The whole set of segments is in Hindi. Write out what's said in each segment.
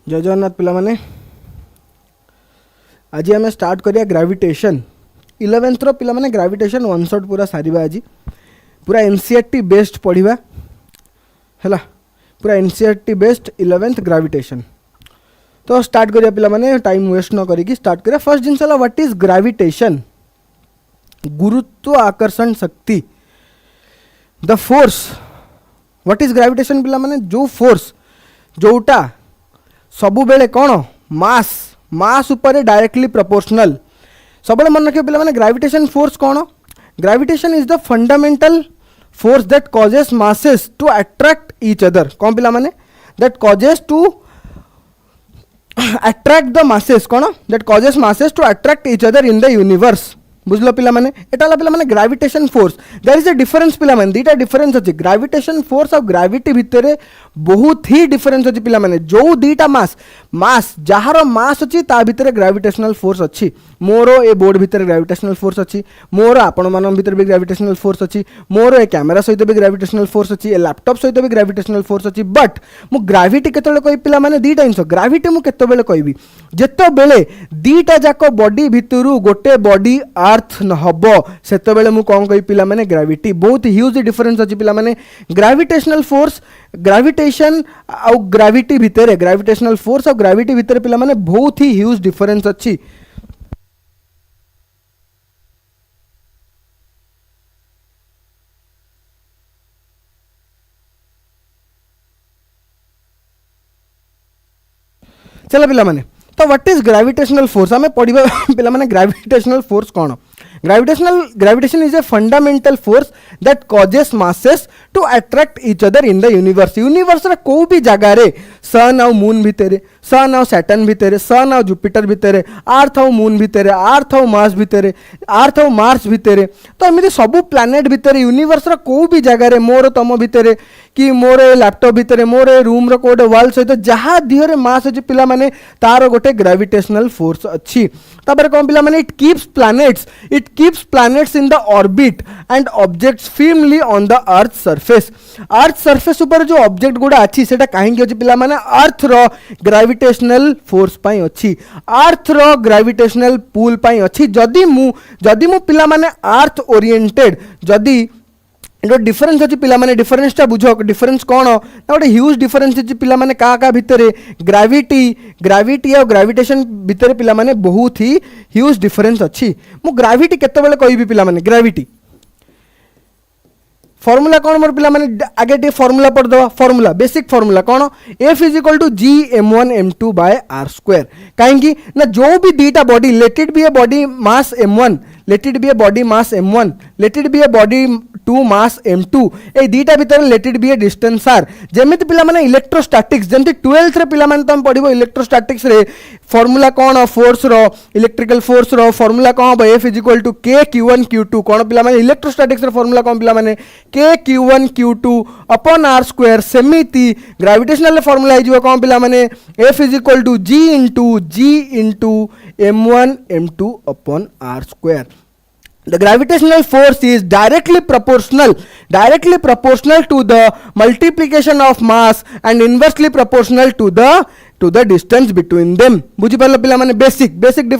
जय जगन्नाथ पिला माने आज आम स्टार्ट करिया ग्रेविटेशन 11th रो पिला माने ग्रेविटेशन वन शॉट पूरा सारिबा आज पूरा एनसीईआरटी बेस्ड पढ़िबा हैला पूरा एनसीईआरटी बेस्ड 11th ग्रेविटेशन। तो स्टार्ट करिया पिला माने टाइम वेस्ट न करिकी स्टार्ट करिया। फर्स्ट जिनस होला व्हाट इज ग्रेविटेशन, गुरुत्व आकर्षण शक्ति, the force. What is gravitation पिला माने जो फोर्स जोटा सबु बेले कौन मास मास ऊपर डायरेक्टली प्रोपोर्शनल। सब मन रखिए पिला माने ग्रेविटेशन फोर्स कौन, gravitation is the fundamental force that causes masses to attract each other. कौन पिला माने that causes to attract the masses, कौन that causes masses to attract each other in the universe. बुझल पिला माने एटा ला पिला माने gravitation force. There is a difference पिला माने दीटा डिफरेंस अछि ग्रेविटेशन फोर्स और ग्रेविटी भितरे बहुत ही डिफरेंस अछि पिला माने। जो दीटा मास मास जहार मास अछि ता भितरे ग्रेविटेशनल फोर्स अछि। मोर ए बोर्ड भितरे ग्रेविटेशनल फोर्स अछि, मोर आपण मान भितरे भी ग्रेविटेशनल फोर्स अछि, मोर ए कैमरा सहित भी ग्रेविटेशनल फोर्स अछि, ए लैपटॉप सहित भी ग्रेविटेशनल फोर्स अछि। बट मु ग्रेविटी केतबेले कहि पिला माने दीटा जिंस ग्रेविटी मु केतबेले कहबी जेतबेले दीटा जाको बॉडी भितरु गोटे बॉडी अर्थ न हबो सेतबेले मु कोन कहि पिला माने ग्रेविटी। बहुत ह्यूज डिफरेंस अछि पिला माने ग्रेविटेशनल फोर्स ग्रेविटेशन और ग्रेविटी भितरे, ग्रेविटेशनल फोर्स और ग्रेविटी भितरे पिला माने बहुत ही ह्यूज डिफरेंस अछि। चलो पिला माने तो व्हाट इज ग्रेविटेशनल फोर्स आमे पढ़िबा पिला माने ग्रेविटेशनल फोर्स कोन। Gravitation is a fundamental force that causes masses to attract each other in the universe. Universe रे को भी जगह रे सन और मून भितरे, सन और सैटर्न भितरे, सन और जुपिटर भितरे, अर्थ और मून भितरे, अर्थ और मार्स भितरे, अर्थ और मार्स भितरे, तो एमती सब प्लैनेट भितरे यूनिवर्स रे को भी जगह रे मोर तम भितरे कि मोर लैपटॉप भितरे मोर रूम रो कोड वॉल सहित जहाँ दिहरे मास अछि पिला माने तार गोटे ग्रेविटेशनल फोर्स अछि। तापर कोन पिला माने it keeps planets in the orbit and objects firmly on the earth surface. Earth surface ऊपर जो ऑब्जेक्ट गुडा अछि सेटा काहेकि अछि पिला माने अर्थ रो ग्रेविटेशनल फोर्स पई अछि, अर्थ रो ग्रेविटेशनल पुल पई अछि। जदि मु पिला माने अर्थ ओरिएंटेड जदि जो डिफरेंस अछि पिला माने डिफरेंस टा बुझो डिफरेंस कोन ना गोटे ह्यूज डिफरेंस अछि पिला माने का भितरे ग्रेविटी और ग्रेविटेशन भितरे पिला माने बहुत ही ह्यूज डिफरेंस अछि। मु ग्रेविटी केतेबेले कहबी पिला माने ग्रेविटी फॉर्मूला कौन मोर पिला माने आगे टे फॉर्मूला पढ़ दो। फॉर्मूला बेसिक फॉर्मूला कौन F is equal to G m1 m2 by r square. कहीं ना जो भी दीटा body let it be a body mass m1, let it be a body mass m1, let it be a body 2 mass m2 ए दीटा भीतर let it be a distance r। जेमिति पिला माने इलेक्ट्रोस्टैटिक्स जेमिति 12th रे पिला माने तम पढिबो इलेक्ट्रोस्टैटिक्स रे फॉर्मूला कौन फोर्स रो इलेक्ट्रिकल फोर्स रो फॉर्मूला कौन F is equal to k q1 q2 कौन पिला माने इलेक्ट्रोस्टैटिक्स रे फॉर्मूला कौन पिला माने k q1 q2 upon r square. सेमिति ग्रेविटेशनल फॉर्मूला हिजो कौन पिला माने F is equal to g into m1 m2 upon r square. The gravitational force is directly proportional to the multiplication of mass and inversely proportional to the distance between them। बुझी पारलो पिला माने बेसिक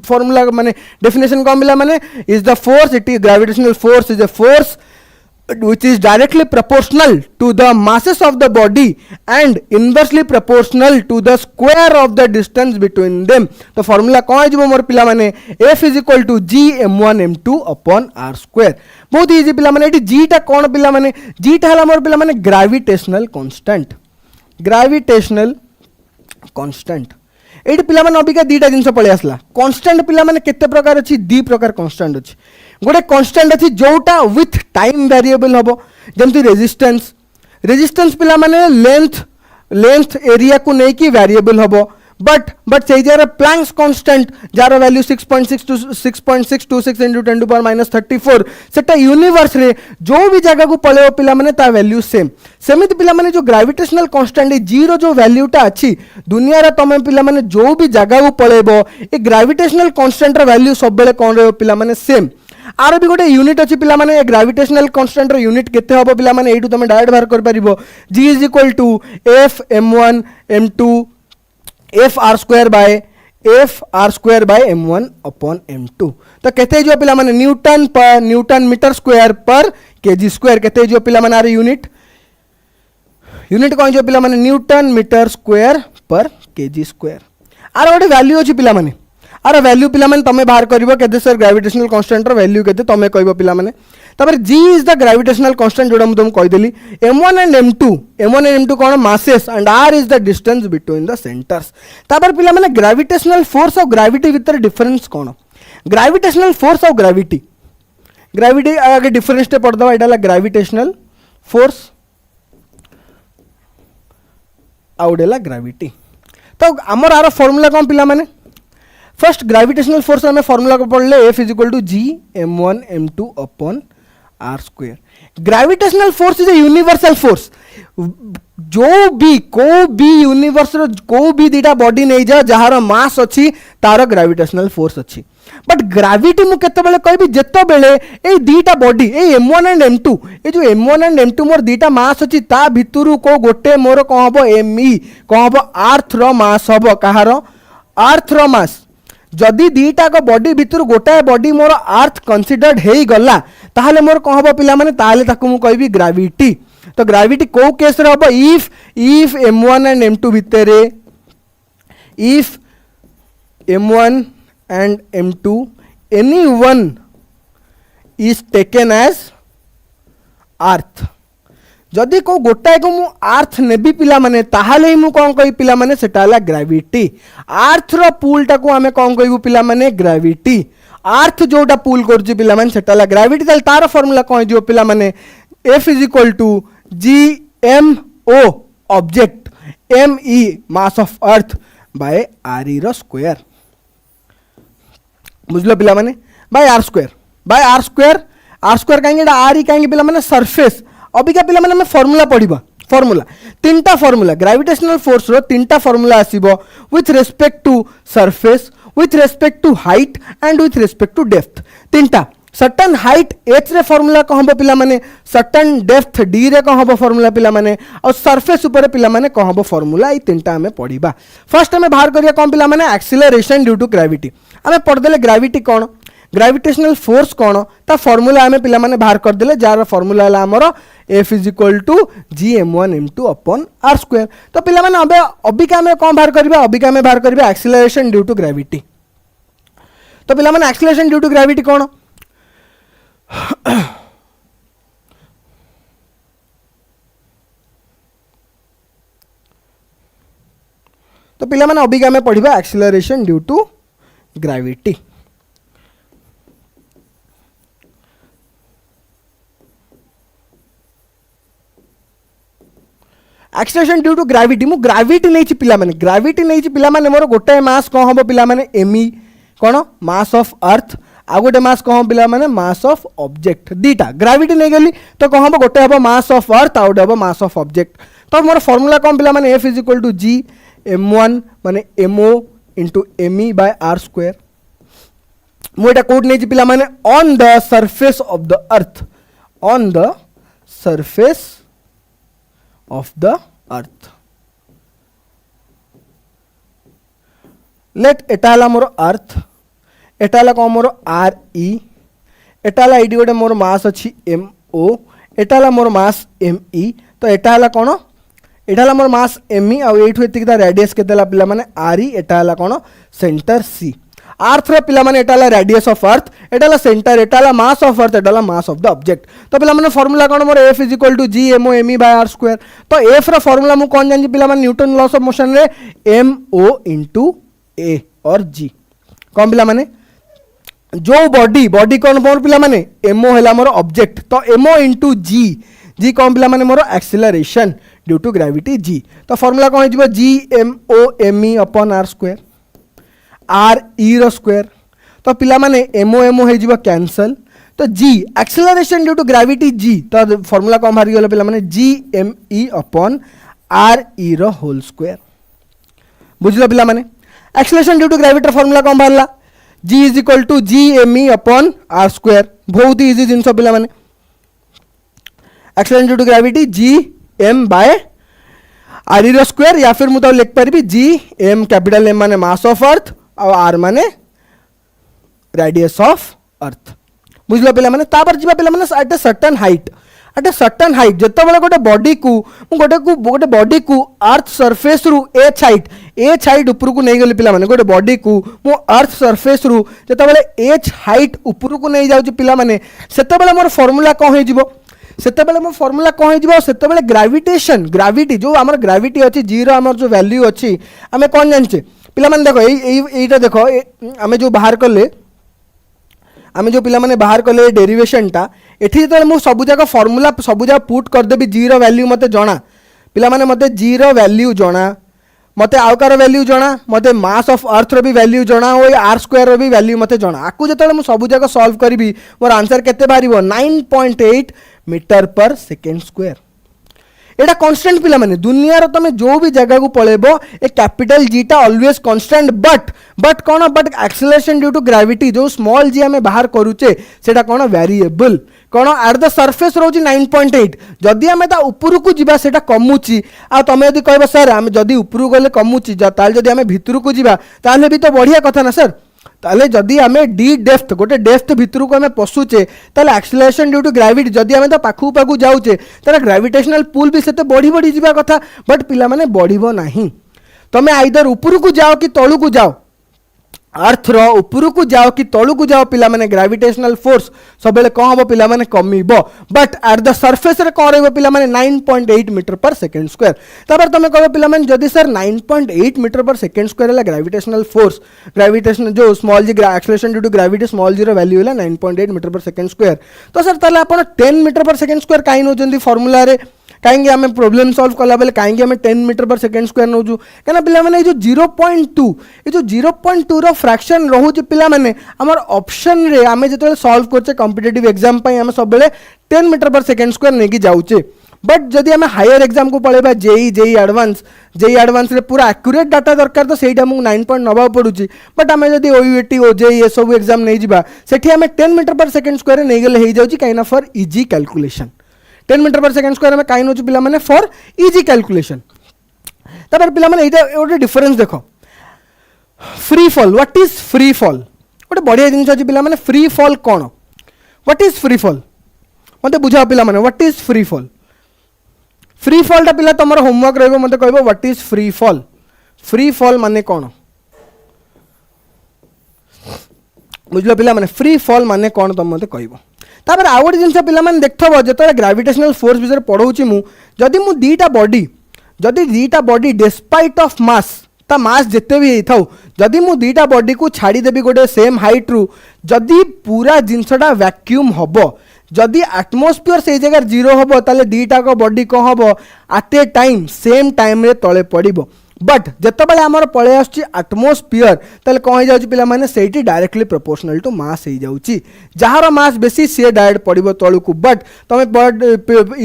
फॉर्मूला माने डेफिनेशन कौन पिला माने is the force, it is gravitational force is a force which is directly proportional to the masses of the body and inversely proportional to the square of the distance between them। तो फॉर्मूला कौन है मोर पिला माने F is equal to G m1 m2 upon r square. बहुत इजी पिला माने एटी जी टा कौन पिला माने जी टा हला मोर पिला माने ग्रेविटेशनल कांस्टेंट। एटी पिला माने अबिका दीटा जिंस पळे आसला। कांस्टेंट पिला माने केते प्रकार अछि दी प्रकार कांस्टेंट अछि। गोटे कांस्टेंट अछि जोटा विथ टाइम वेरिएबल हबो जेमति रेजिस्टेंस पिला माने लेंथ एरिया को नै कि वेरिएबल हबो बट से जरा Planck's constant jar value 6.626 into 10 to power -34 सेटा यूनिवर्स रे जो भी जगह को पळेओ पिला माने ता वैल्यू सेमिति पिला माने जो ग्रेविटेशनल कांस्टेंट है जीरो जो वैल्यू टा अछि दुनिया रे तमे पिला माने जो भी जगह को पळेबो ए ग्रेविटेशनल कांस्टेंट रा वैल्यू सब बेले कोन रे पिला माने सेम। आर भी गोटे यूनिट अच्छी पिला माने ग्रेविटेशनल कांस्टेंट रो यूनिट केते हबो पिला माने एटू तुम डायरेक्ट बाहर कर परिबो g is equal to f m1 m2 f r square by m1 upon m2 तो केते जो पिला माने newton metre square per KG square केते जो पिला माने आर यूनिट कौन जो पिला माने newton metre square per KG square are गोटे वैल्यू अच्छी पिला माने आर वैल्यू पिला माने तमे बाहर करिवो केते सर ग्रेविटेशनल कांस्टेंट रो वैल्यू केते तमे कहबो पिला माने तापर g is the gravitational constant जोडा तुम कहि देली m1 and m2 cone masses and r is the distance between the centres तापर पिला माने ग्रेविटेशनल फोर्स और ग्रेविटी भीतर डिफरेंस कोन ग्रेविटेशनल फोर्स और ग्रेविटी आगे डिफरेंस टे पड़ दवा एटाला ग्रेविटेशनल फोर्स आउडेला ग्रेविटी तो आमर आर फॉर्मूला कौन पिला माने फर्स्ट ग्रेविटेशनल फोर्स में फॉर्मूला को पढ़ले F is equal to G m1 m2 upon R square gravitational force is a universal force को भी यूनिवर्स को भी दीटा बॉडी नहीं जा जहार मास अच्छी तार ग्रेविटेशनल फोर्स अच्छी बट ग्रेविटी मु केतेबेले कहबी जेतेबेले ए दीटा body A m1 and m2 ए जो m1 एंड m2 मोर दीटा मास अच्छी ता भितरु को गोटे मोर कोन हबो me कोन हबो अर्थ रो मास हबो कहार अर्थ रो मास जदि दीटा को बॉडी भितर गोटाए बॉडी मोर अर्थ कंसीडर्ड हे गला ताहले मोर कोन हबो पिला माने ताहले ताकू मु कहबी ग्रेविटी तो ग्रेविटी को केस रे हबो इफ m1 एंड m2 भितरे if m1 and m2 any one is taken as earth जदि को गोटाए को मु अर्थ नेबी पिला माने ताहाले मु कोन कहि पिला माने सेटा हला ग्रेविटी अर्थ रो पूल टा को हमें कोन कहिबु पिला माने ग्रेविटी अर्थ जोटा पूल करछि पिला माने सेटा हला ग्रेविटी ताल तार फार्मूला कोन जो पिला माने F is equal to GMO object ME mass of earth by RE रो स्क्वायर बुझलो पिला माने बाय आर स्क्वायर कहीं आर कहीं पिला माने सरफेस अबिका पिला माने फॉर्मूला पढ़िबा फॉर्मूला तीनटा फॉर्मूला ग्रेविटेशनल फोर्स रो तीनटा फॉर्मूला आसीबो with respect to surface with respect to height and with respect to depth तीनटा सर्टन हाइट h रे फॉर्मूला को हबो पिला माने सर्टन डेप्थ d रे को हबो फॉर्मूला पिला माने और सरफेस ऊपर पिला माने को हबो फॉर्मूला ई तीनटा हमें पढ़िबा फर्स्ट हमें बाहर करिया कोन पिला माने एक्सीलरेशन ड्यू टू ग्रेविटी हमें पढ़ देले ग्रेविटी कोन ग्रेविटेशनल फोर्स कोन ता फॉर्मूला हमें पिला माने बाहर कर देले जार फॉर्मूला हला हमरो F is equal to GM1 M2 upon R square तो पिला माने अबे अबिका में कोन बाहर करबा अबिका में बाहर करबा एक्सीलरेशन ड्यू टू ग्रेविटी तो पिला माने एक्सीलरेशन ड्यू टू ग्रेविटी कोन तो पिला माने अबिका में पढ़िबा acceleration due to gravity acceleration due to gravity मु ग्रेविटी नहीं पिला माने मोर गोटे मास कोन हबो पिला माने me cone mass of earth आ गोटे मास कौन पिला माने मास ऑफ ऑब्जेक्ट दीटा ग्रेविटी नहीं गली तो कौन हम गोटे हम मास ऑफ अर्थ आउट हम मास ऑफ ऑब्जेक्ट तो मोर फॉर्मूला कौन पिला माने F is equal to G m1 माने mo into me by r square मुझे कोड नहीं पिला माने on the surface of the earth on the surface of the earth let एटाला मोर अर्थ एटाला कौन मोर आर ई एटाला एडी गोटे मोर मास अच्छी एम ओ एटाला मोर मास एम ई तो एटाला कौन एटाला मोर मास एम ई आउ एठु एतिक रेडियस केतेला पिला माने आर ई एटाला कौन सेंटर सी अर्थ रे पिला माने एटाला रेडियस ऑफ अर्थ एटाला सेंटर एटाला मास ऑफ अर्थ एटाला मास ऑफ द ऑब्जेक्ट तो पिला माने फार्मूला कौन मोर F is equal to G M O M E by R square तो F रा फार्मूला मु कौन जानि पिला माने न्यूटन लॉस ऑफ मोशन रे एम ओ इंटू ए और जी कौन पिला माने जो बॉडी कौन मोर पिला माने एमओ हैला मोर ऑब्जेक्ट तो एमओ इंटू जी कौन पिला माने मोर acceleration due to gravity G तो फॉर्मूला कौन हो G M O M E upon R square R E रो स्क्वायर तो पिला माने एमओ हो कैंसल तो G acceleration due to gravity G तो फॉर्मूला कौन बाहरी गला पिला माने G M E upon R E रो होल स्क्वायर बुझलो पिला माने acceleration due to gravity formula कौन बाहरला g is equal to GME upon r square. बहुत ही इजी जिनस पिला माने acceleration due to gravity GM by r रो स्क्वायर, या फिर मुझे लिख पारि GM कैपिटल M माने मास ऑफ अर्थ और r माने रेडियस ऑफ अर्थ। बुझल पिला माने तापर जीवा पिला माने एट ए सर्टेन हाइट जेतेबेले गोटे बॉडी को गोटे बॉडी को अर्थ सरफेस रु एच हाइट ऊपर को नहीं गली पिला माने गोटे बॉडी को मो अर्थ सरफेस रु जेतेबेले एच हाइट ऊपर को नहीं जाउची पिला माने सेतेबेले मोर फार्मूला कोन हे जिवो सेतेबेले मोर फार्मूला कोन हे जिवो सेतेबेले ग्रेविटी जो हमर ग्रेविटी अछि जीरो हमर जो वैल्यू अछि हमें कोन जानचे पिला माने देखो एटा देखो हमें जो बाहर करले आम जो पिला बाहर कले डेरिवेशनटा एठी जो मुझे सब जाक फर्मूला सब जगह पुट करदेवी जीरो वैल्यू मते जना पिला माने मते जीरो वैल्यू जना मते आउकार वैल्यू जना मते मास ऑफ अर्थ रो भी वैल्यू जना और r स्क्वायर रो भी वैल्यू मते जना आकु जेतले मु सब जाक सॉल्व करी मोर आंसर केते बारिबो 9.8 मीटर पर सेकेंड स्क्वायर। एटा कांस्टेंट पिला माने दुनिया रो तमे जो भी जगह को पळेबो ए कैपिटल जी टा ऑलवेज कांस्टेंट बट कोन but acceleration due to gravity जो स्मॉल जी हमें बाहर करूचे सेटा कोन वेरिएबल कोन एट द सरफेस रोची 9.8 जदी हमें ता ऊपर को जिबा सेटा कमुची आ तमे यदि कहबो सर हम जदी ऊपर गले कमुची ताल जदी हमें भीतर को जिबा ताले भी तो बढ़िया कथा ना सर। ताले जदी हमें डी डेप्थ गोटे डेप्थ भीतर को हमें पशुचे ताले एक्सेलरेशन ड्यू टू ग्रेविटी जदी हमें तो पाखु पाखु जाउचे तार ग्रेविटेशनल पुल भी सेते बढ़ी बढ़ी जिबा कथा बट पिला माने बढ़िबो नाही। तमे आइदर ऊपर को जाओ कि तळु को जाओ अर्थ रो ऊपर को जाओ कि तळु को जाओ पिला माने ग्रेविटेशनल फोर्स सब बेले कोन हबो पिला माने कमीबो बट एट द सरफेस रे कोन रहबो पिला माने 9.8 मीटर पर सेकंड स्क्वायर। तापर तमे कहबो पिला माने जदी sir 9.8 metre per second square है ग्रेविटेशनल फोर्स ग्रेविटेशनल जो small G acceleration due to gravity small G रो वैल्यू है 9.8 मीटर पर सेकंड स्क्वायर तो सर ताले आपण 10 मीटर पर सेकंड स्क्वायर काई नोजंदी फार्मूला रे कहीं आम प्रोब्लेम सॉल्व कला बेले कहीं आम 10 मीटर पर सेकेंड स्क्वायर नौ कहीं पिला माने जो 0.2 ये जो 0.2 रो फ्रैक्शन रोचे पिला माने हमर ऑप्शन रे आम जो सॉल्व करचे कॉम्पिटिटिव एग्जाम पई आम सब बेले 10 मीटर पर सेकेंड स्क्वायर नहीं जाऊचे बट जदि आम हायर एग्जाम को पढ़ेबा जेई एडवांस रे पूरा एक्यूरेट डाटा दरकार तो सेटा मु 9 पॉइंट नबा पड़ुची बट आम जदि ओयूएटी ओजेई ए सब एग्जाम नहीं जिबा सेठी आम 10 मीटर पर सेकेंड स्क्वायर नहीं गले हो जाउची काइना for easy calculation 10 metre per second square में कहीं नोच पिला माने फॉर इजी कैलकुलेशन। तापर पिला माने एटा ओटे डिफरेंस देखो free fall what is free fall ओटे बढ़िया जिनिस अछि पिला माने free fall cone what is free fall मते बुझाओ पिला माने व्हाट इज फ्री फॉल टा पिला तमरो होमवर्क रहबो मते कहबो व्हाट इज फ्री फॉल माने कोन बुझलो पिला माने फ्री फॉल माने कोन तम मते कहबो। तापर आउ गोटे जिनस पिला माने देखथबो जेतले ग्रेविटेशनल फोर्स विषय पढ़ौची मु जदि मु दीटा बॉडी डिस्पाइट ऑफ मास ता मास जेते भी थाउ जदि मु दीटा बॉडी को छाड़ी देबी गोटे सेम हाइट रु जदि पूरा जिनसटा वैक्यूम हबो जदि एटमॉस्फेयर से जगह जीरो हबो ताले दीटा को बॉडी को हबो at a time same time रे तळे पड़िबो बट जितेबाला आमर पलि आसुची एटमॉस्फेयर ताले कौन हो जाउची पिला माने सेठी डायरेक्टली प्रोपोर्शनल टू मास हो जाउची जहार मास बेसी सी डायरेक्ट पड़िबो तळु को बट तमे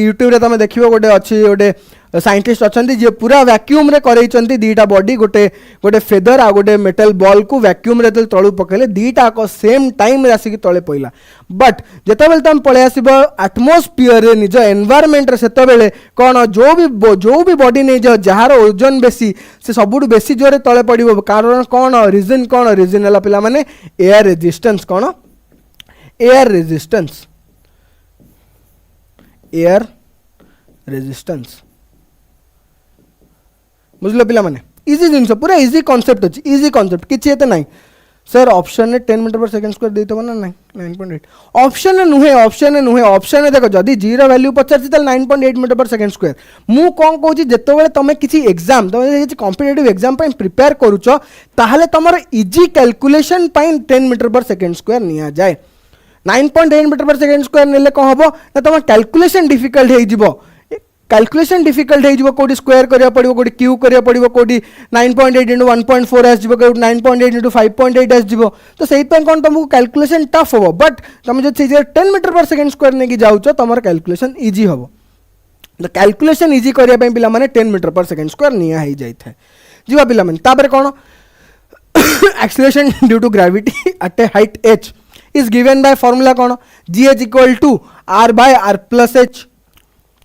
यूट्यूब रे तमे देखिबो गोटे अछि गोटे साइंटिस्ट अच्छा जी पूरा वैक्यूम रे करैचंती दीटा बॉडी गोटे गोटे फेदर आ गोटे मेटल बॉल को वैक्यूम रे तळु पकेले दीटा को सेम टाइम रे आसिक तळे पइला बट जेतेबेले तम पळे आसीबो एटमॉस्फेयर रे निज एनवायरनमेंट रे सेतेबेले कोन जो भी बॉडी नै जो जहार ओजन बेसी से सबुडु बेसी जोरे तळे पडिबो कारण कोन रीजन हला पिला माने एयर रेजिस्टेंस कोन एयर रेजिस्टेंस बुझल पिला माने इजी जिनस पूरा इजी कांसेप्ट अछि इजी कांसेप्ट किछि एते नाही सर ऑप्शन ने 10 मीटर पर सेकंड स्क्वायर देतो ना नहीं 9.8 ऑप्शन ने देखो जदी जीरो वैल्यू पचार तल 9.8 मीटर पर सेकंड स्क्वायर मु कोन कहूची जेतो बेले तमे किछि एग्जाम तमे किछि कॉम्पिटिटिव एग्जाम पय प्रिपेयर करूचो ताहले तमर इजी कैलकुलेशन पय 10 मीटर पर सेकंड स्क्वायर निया जाय 9.8 मीटर पर सेकंड स्क्वायर नेले को हबो ना तम कैलकुलेशन डिफिकल्ट हे जिवो कैलकुलेशन डिफिकल्ट हो जिवो कोडी स्क्वायर करिया पड़िबो कोडी क्यू करिया पड़िबो कोडी 9.8 into 1.4 एस जिवो कोडी 9.8 into 5.8 एस जिवो तो सेहि पे कोन तुमको कैलकुलेशन टफ होबो बट तुम जो 10 मीटर पर सेकंड स्क्वायर नेकी जाउचो तमर कैलकुलेशन इजी होबो तो कैलकुलेशन इजी करिया पे पिला माने 10 मीटर पर सेकंड स्क्वायर निया हे जाई थाए जिवा पिला माने तापर कोन acceleration due to gravity at a height h is given by formula कौन gh equal to r by r plus h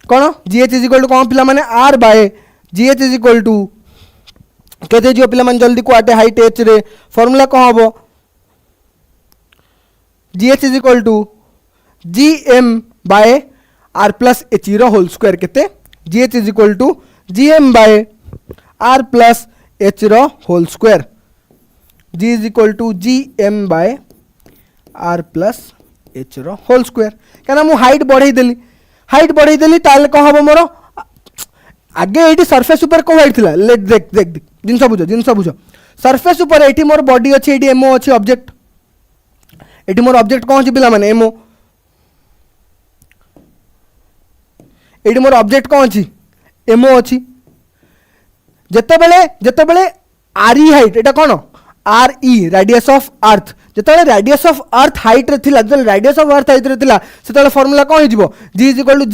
कौन gh is equal to कौन पिला माने r by gh is equal to केते जो पिला माने जल्दी को at a height h रे formula कौन हबो gh is equal to gm by r plus h row whole square केते gh is equal to gm by r plus h row whole square g is equal to gm by r plus h row whole square कहना मु हाइट बढ़ाई देली ताले कौन हम मोर आगे ये सरफेस ऊपर कौन हाइट थिला लेट देख देख देख जिनसा बुझ सरफेस ऊपर ये मोर बॉडी अच्छी ये एमओ अच्छी ऑब्जेक्ट ये मोर ऑब्जेक्ट कौन अच्छी पिला माने एमओ ये मोर ऑब्जेक्ट कौन अच्छी एमओ अच्छी जिते बेले आर ई हाइट एटा कौन आर ई रेडियस ऑफ अर्थ जिते रेडियस ऑफ अर्थ हाइट रे थिला जब रेडियस ऑफ अर्थ हाइट रे थिला सेते फार्मूला कौन हो जिवो g is equal to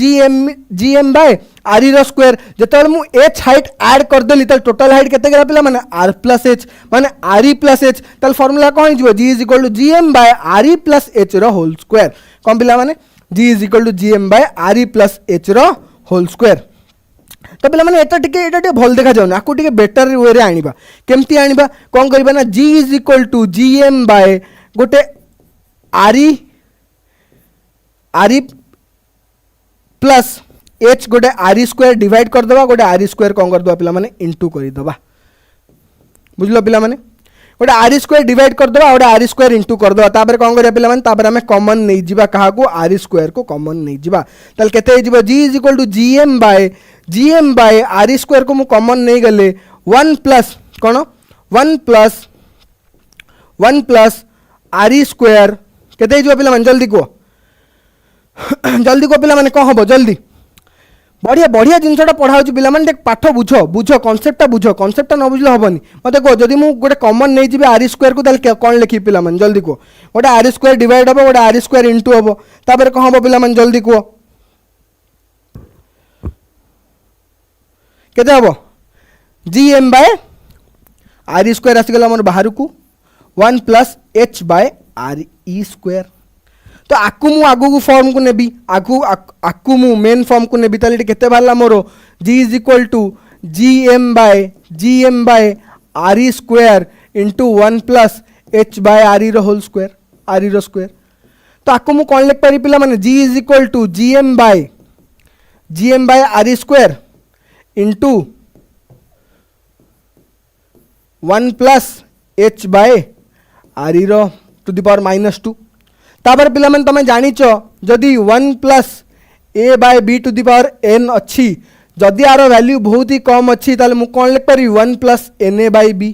gm by r रो स्क्वायर जिते मु h हाइट ऐड कर देली त टोटल हाइट केते गेला पिला माने r प्लस h माने r e प्लस h त फार्मूला कौन हो जिवो g is equal to gm by r e plus h रो होल स्क्वायर कौन पिला माने g is equal to gm by r e plus h रो होल स्क्वायर तो पे मैंने एटा भल देखा जाऊना आपको टे बेटर वे आनिबा केमती आनिबा कौन करबा ना g is equal to gm by गोटे आर प्लस h गोटे आर स्क्वायर डिवाइड कर दबा गोटे आर स्क्वायर कौन कर दबा पिला माने इनटू कर दबा बुझलो पिला माने गोटे आर स्क्वायर डिवाइड कर दबा गोटे आर स्क्वायर इनटू कर दबा तापर कौन करिया पिला माने तापर हमें कॉमन नहीं जिबा कहा को आर स्क्वायर को कॉमन नहीं जिबा तल केते जिबा g is equal to gm by R square को मु कॉमन नहीं गले 1 प्लस कौन 1 प्लस आर स्क्वायर केते जिबा पिला माने जल्दी को पिला माने कौन हबो जल्दी बढ़िया जिनसटा पढ़ा पिला माने पाठ बुझ कॉन्सेप्टटा न बुझले हेनी मत कह जदि मु गोटे कॉमन नहीं जी आर स्क्वायर को ताले कौन लिखी पिला माने जल्दी कह गोटे आर स्क्वायर डिवाइड हम गोटे आर स्क्वायर इंटू हम तापर कौन हम पिला माने जल्दी कह केते हम gm बाय आर स्क्वायर आसीगला मोर बाहर को 1 plus h by R E square तो आकु मु आगु को फॉर्म को नेबी आकु मु मेन फॉर्म को नेबी ताले केते बाहरला मोर g is equal to gm by R E square into 1 plus h by R E रो होल स्क्वायर आर ई रो स्क्वायर तो आकु मु कौन लिख पारी पिला माने g is equal to gm by R E square into 1 plus h by R E रो टू द पावर -2 तापर पिला माने तमे जानिचो जदि 1 plus a by b to the power n अच्छी जदि आर वैल्यू बहुत ही कम अच्छी ताले मु कौन लिख पारी 1 प्लस na बाय b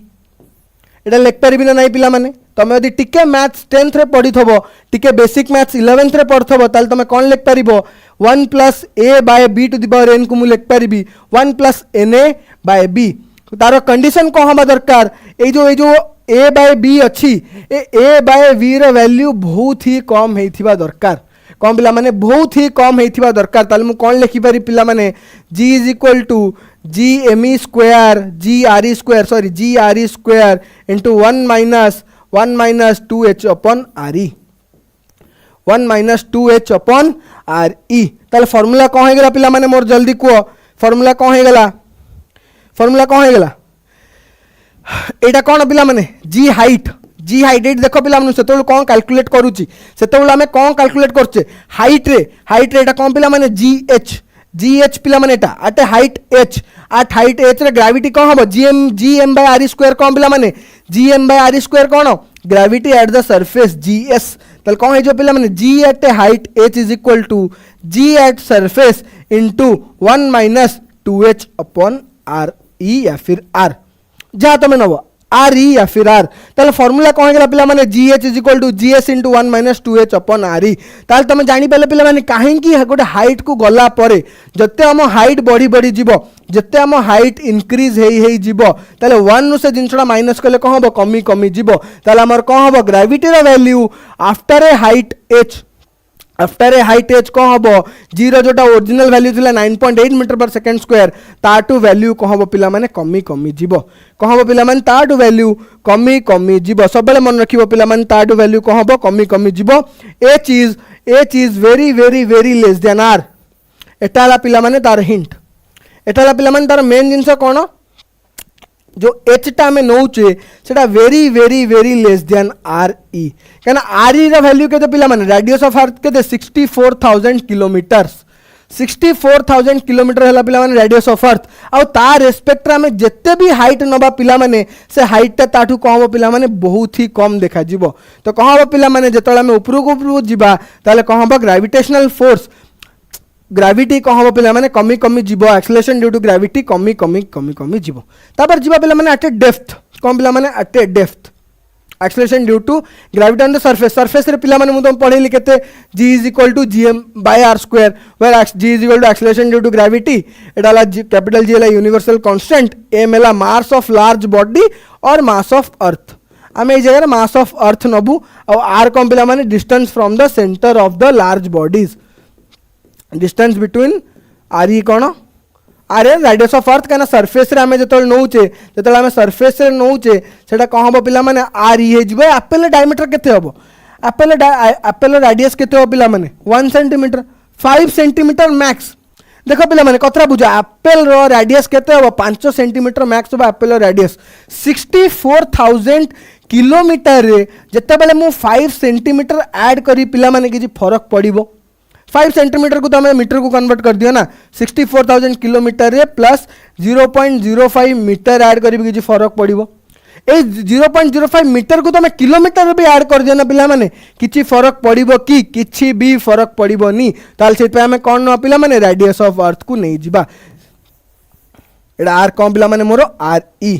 एटा लिख पारी ना नहीं पिला माने तमे यदि टिके मैथ्स 10th रे पढ़ी थबो टिके बेसिक मैथ्स 11th रे पढ़थबो ताले तमे कौन लिख पारिबो 1 plus a by b to the power n को मु लिख पारिबी 1 प्लस na बाय b तार कंडीशन कौन हवा दरकार ए जो a बाय b अच्छी a बाय b रो वैल्यू बहुत ही कम हेथिबा दरकार कौन पिला माने बहुत ही कम हेथिबा दरकार ताले मु कौन लिखि पारि पिला माने g is equal to gme square gr square into 1 minus 2h upon re 1 minus 2h upon re ताले फार्मूला कौन हेगला पिला माने मोर जल्दी को फार्मूला कौन हेगला एटा कौन पिला माने g हाइट एट देखो पिला माने सेतो कौन कैलकुलेट करूची सेतो हमें कौन कैलकुलेट करछे हाइट रे एटा कौन पिला माने gh पिला माने एटा एट हाइट h रे ग्रेविटी कौन हबो gm बाय r स्क्वायर कौन पिला माने gm बाय r स्क्वायर कौन gravity at the surface gs तल कौन है जो पिला माने g at height h is equal to g at surface into 1 minus 2h upon r e या फिर r जहाँ तुम नब आर ई या फिर आर ताले फॉर्मूला कौन है पिला माने gh is equal to gs into 1 minus 2h upon re ताले तुम जानी पाले पिला माने काहे कि गोटे हाइट को गला परे जते हम हाइट बढ़ी जीवो जते हम हाइट इंक्रीज हेई जीवो ताले 1 नु से जिनसडा माइनस कले कौन हबो कमी जीवो ताले हमर कौन हबो ग्रेविटी रो value after a height h after a height as कौन हम जी रोटा ओरिजिनल वैल्यू थी 9.8 metre per second square ताठू value कौन हम पे कमी कमी जीव कौन हम पे ताठू वैल्यू कमी कमी जीव सब मन रखिए पे ताठू वैल्यू कौन हम कमी कमी जीव H is very very very less than R एटा पे तार हिंट एटा पे तार मेन जिनस कौन जो एच टा आम नौचे से very very very less than R ई क्या आर ई वैल्यू के पे रेडियस ऑफ अर्थ के 64,000 किलोमीटर 64,000 किलोमीटर है पे रेडियस ऑफ अर्थ आ रेस्पेक्ट आम जिते भी हाइट नवा पे से हाइटा ताठू कौन हम पे बहुत ही कम देखा तो कौन हम पे जो आम उपरक उपरक जावा ताले कौन हम ग्रेविटेशनल फोर्स ग्राविटी कौन हम पे कमी कमी जीव एक्सेलरेशन ड्यू टू ग्राविटी कमी कमी कमी कमी जीव तापर जीवा पे एट ए डेप्थ कौन पे at a depth acceleration due to gravity on the surface surface रे पिला माने तुम पढ़ेली केते g is equal to gm by r square where g is equal to acceleration due to gravity एटा ला कैपिटल G ला यूनिवर्सल कांस्टेंट m एला मास ऑफ लार्ज बॉडी और मास ऑफ अर्थ आम ये जगह मास ऑफ अर्थ नबू और r कौन पिला माने distance from the centre of the large bodies distance between R E कौन आर रेडियस ऑफ अर्थ क्या सरफेस रे आम जो नौचे जो आम सरफेस रे नौचे से कौन हम पे आर ई हो एप्पल डायमीटर केते हम एप्पल रेडियस केते हम पे 1 सेंटीमीटर 5 सेंटीमीटर मैक्स देख पे कतरा बुझ एप्पल रेडियस केते हम 5 सेंटीमीटर मैक्स हम एप्पल रेडियस 64,000 किलोमीटर रे जिते बेले मु 5 सेंटीमीटर ऐड करी पिला माने किछि फरक पड़िबो 5 सेंटीमीटर को तो हमें मीटर को कन्वर्ट कर दियो ना 64,000 किलोमीटर रे प्लस 0.05 मीटर ऐड करी किछि फरक पड़िबो ए 0.05 मीटर को तो हमें किलोमीटर भी ऐड कर दियो ना पिला माने किछि फरक पड़िबो कि किछि भी फरक पड़िबो नी ताल से पे हमें कोन न पिला माने रेडियस ऑफ अर्थ को नहीं जिबा एडा आर कोन पिला माने मोर आर ई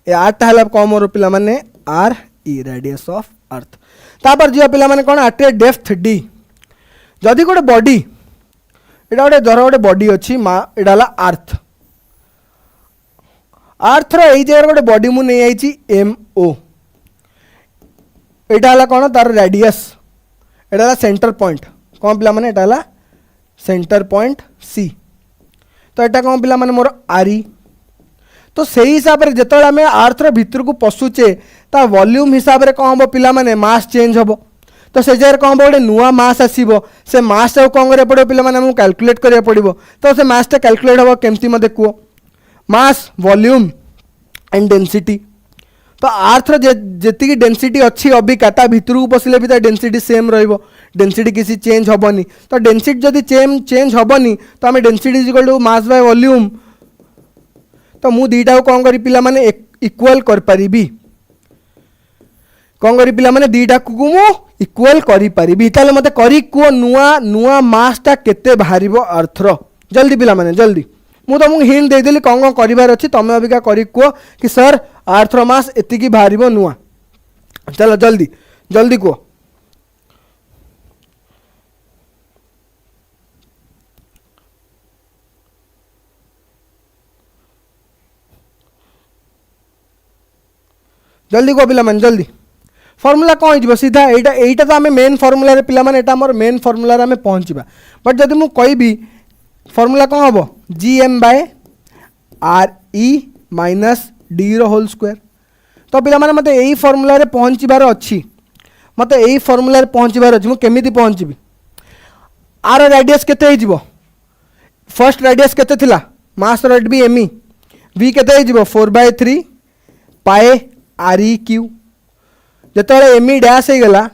ए आर ता हला कोन मोर पिला माने आर ई रेडियस ऑफ अर्थ तापर जिया पिला माने कोन एट ए डेप्थ डी जदि गोटे बॉडी एटा गोटे धर गोटे बॉडी अच्छी एटा अर्थ अर्थर यही जगह गोटे बॉडी मु नहीं आई एम ओ यहाँ कौन तार रेडियस एटा सेंटर पॉइंट कौन पिला माने एटा सेंटर पॉइंट सी तो यहाँ कौन पिला माने मोर आर ई तो सही हिसाब से जिते आम अर्थर भितर को पशुचे ता वॉल्यूम हिसाब से कौन हम पिला माने मास चेंज हम तो से जगह कौन गोटे नुआ मास आसो से मास टाक कौन करा पड़ो पे कैलकुलेट करा पड़ो तो से मासटा कैलकुलेट हम केमती मत कह मास वॉल्यूम एंड डेंसिटी तो आर्थर जी डेंसिटी अच्छी अबिका ता भितर को पशिले भी डेंसिटी सेम डेंसिटी किसी चेंज हेनी तो डेंसिटी जदि चेंज हेनी तो आम density is equal to mass by volume तो मु दीटा कौन करी पिला माने इक्वल कर पारिबी कौन करी पिला माने दीटा को मु इक्वल करी पारिबी ताले मते करी को नुआ नुआ मासटा केते बाहरिबो अर्थर जल्दी पिला माने जल्दी मु तुमको हिंट दे देली कौन कौन करिबार अछि तमे अबिका करी को कि सर अर्थर मास एतिकी बाहरिबो नुआ चलो जल्दी जल्दी को जल्दी को पिला माने जल्दी फॉर्मूला कौन हो सीधा एटा तो आम मेन फॉर्मूला रे पिला माने एटा हमर मेन फॉर्मूला रे आम पहुँचवा बट जदि मु कहबी फॉर्मूला कौन हम gm by R E minus D whole square तो पिला माने मते यही फॉर्मूला रे पहुँचबार अच्छी मते यही फॉर्मूला रे पहुँचबार अच्छी मु केमिति पहुँचबी आर रेडियस केते हो फर्स्ट रेडियस केते थिला मास रेड भी एम ई वी केते हो 4/3 पाए आर ई क्यू जो एम ई डैश हो गला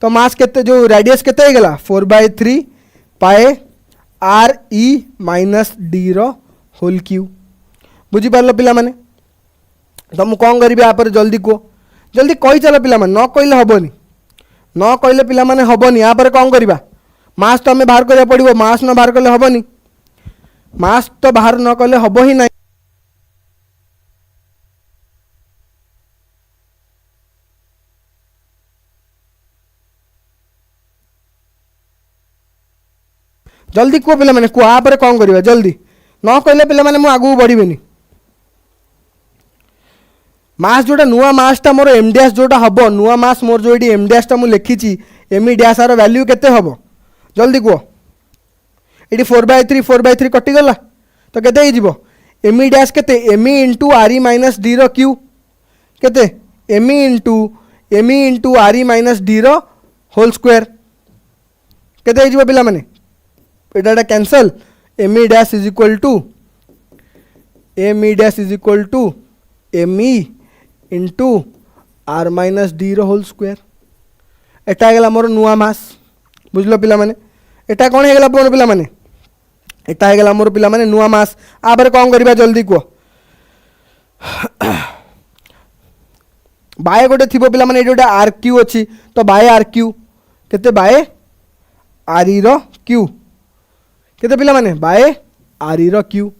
तो मास केते जो रेडियस केते हो गला 4/3 pi R E minus D whole cube बुझीपार पिला माने तो मुझे कौन करी आप जल्दी कह जल्दी कही चल पिला माने न कहले हेनी न कहले पिला माने हेनी या पर कौन करवा मास तो आम बाहर करा पड़ो मास न बाहर कले हेनी मास तो बाहर न कले हम ही ना जल्दी कह पे मैंने कह आप कौन करवा जल्दी न कहले पे मैंने आगू बढ़ी मास जोटा नुआ मासटा मोर एम डैश जोटा हम नुआ मास मोर जो एम डैशटा मुझे लिखी एम डैश आर वैल्यू केते हबो जल्दी कह ये 4/3 कटिगला तो केते हो एम डैश केते M into R minus D cube केते M into R minus D whole square केते हो पिला माने एटा cancel M dash is equal to M E into R minus D whole square एटा है मोर नुआ मास बुझल पिला माने एटा कौन है मोर पिला माने एटा है मोर पिला माने नुआ मास आपर कौन करबा जल्दी कह बाय गोटे थी पिला माने गोटे आर क्यू अच्छी तो बाय आर क्यू केते by R E row Q केते पिला माने by R E row Q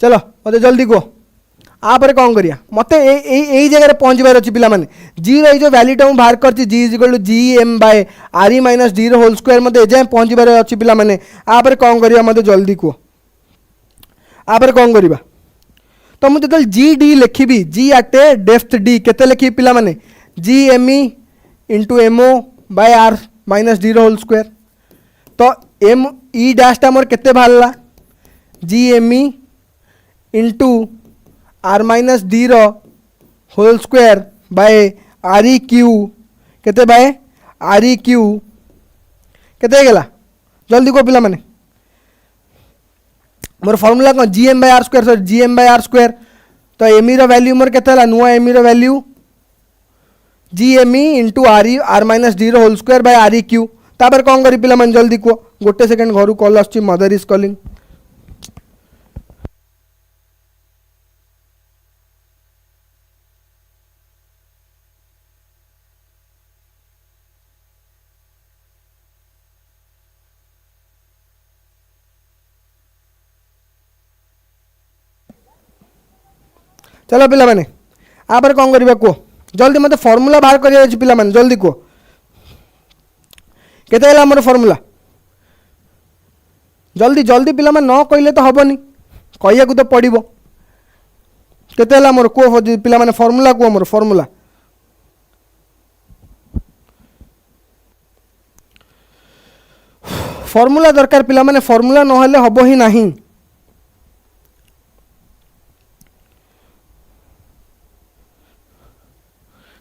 चलो मत जल्दी कह आपर कौन करिया मत यही जगह पहुँचबार अच्छी पिला माने जी रो जो वैल्यूटा मुझे बाहर कर G is equal to G M by R E minus D whole square मत एजाए पहुँचबार अच्छी पिला माने आपर कौन करिया मत जल्दी कह आपर कौन करिया तो मुझे जो जी डी लिखी जी आटे डेप्थ डी केते लिखी पिला माने G M E into M O by R minus D whole square तो एम ई डैशटा मोर केते बाहरला G M E into R minus D whole square by R E cube केते बाय आर ई क्यू केते गला जल्दी को पिला माने मोर फॉर्मूला कौन G M by R square sorry G M by R square तो एम ई वैल्यू मोर केते नुआ M E value G M E into R E R minus D whole square by R E cube तापर कौन करी पिला माने जल्दी कह गोटे सेकेंड घर कॉल आसुची मदर इज कॉलिंग चलो पिला माने आपर कौन करबा कह जल्दी मत फॉर्मूला बाहर करिया अछि पिला माने जल्दी कह केते हला हमर फॉर्मूला जल्दी जल्दी पिला माने न कहले तो हबनी कहिया को तो पड़िबो केते हला हमर को पिला माने फॉर्मूला को हमर फॉर्मूला फॉर्मूला दरकार पिला माने फॉर्मूला न हले हबो ही नाही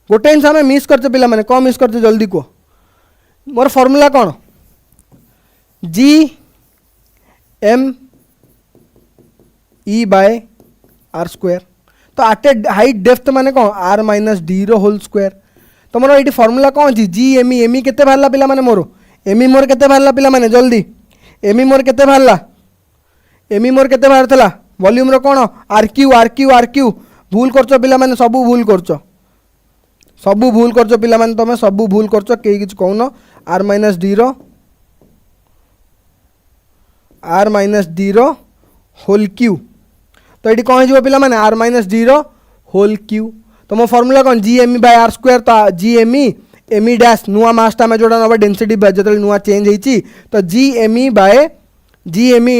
गोटे जिन आम मिस करते पिला माने कौन मिस करते जल्दी कह मोर फॉर्मूला कौन G M E by R square तो आटे हाइट डेप्थ माने कौन R minus D whole square तो मोर ये फॉर्मूला कौन अच्छी जी एम ई केते बाहरला पिला माने मोर एम ई मोर केते बाहरला पिला माने जल्दी एम ई मोर केते बाहरला एम ई मोर केते बाहर थला वॉल्यूम रो कौन R cube R cube R cube भूल करछो पिला माने सबू भूल करछो सबू भूल करछो पिला माने तमे सबू भूल करछो केही किछ कहून R minus D whole cube तो ये कौन हो पिला माने R minus D whole cube तो मो फॉर्मूला कौन G M E by R square तो जी एम ई डैश नुआ मासटा में जोड़ा नवा डेंसिटी जो नुआ चेंज होती तो G M E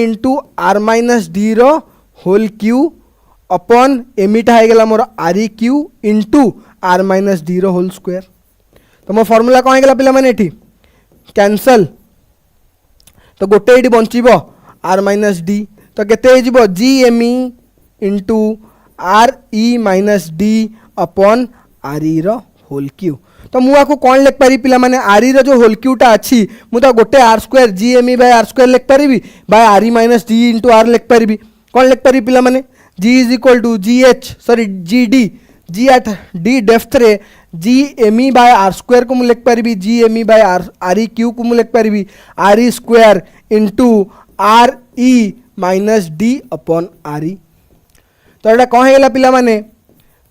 into R minus D whole cube upon M ईटा है मोर R E cube into R minus D whole square तो मो फॉर्मूला कौन है पिला माने एठी कैंसल तो गोटे ये बचब आर माइनस डी तो केते G M E into R E minus D upon R E whole cube तो मुझे कौन लिख पारि पिला माने आर ई जो होल क्यूटा अच्छी मुझे गोटे R square G M E by R square लिख पारि by R E minus D into R लिख पारि कौन लिख पारि पिला माने G is equal to G H sorry G D G at D depth रे G M E by R square को मुझे लिख पारि G M E by R E cube को मुझे लिख पारि R E square into R E minus D upon R E तो यहाँ कौन है पिला माने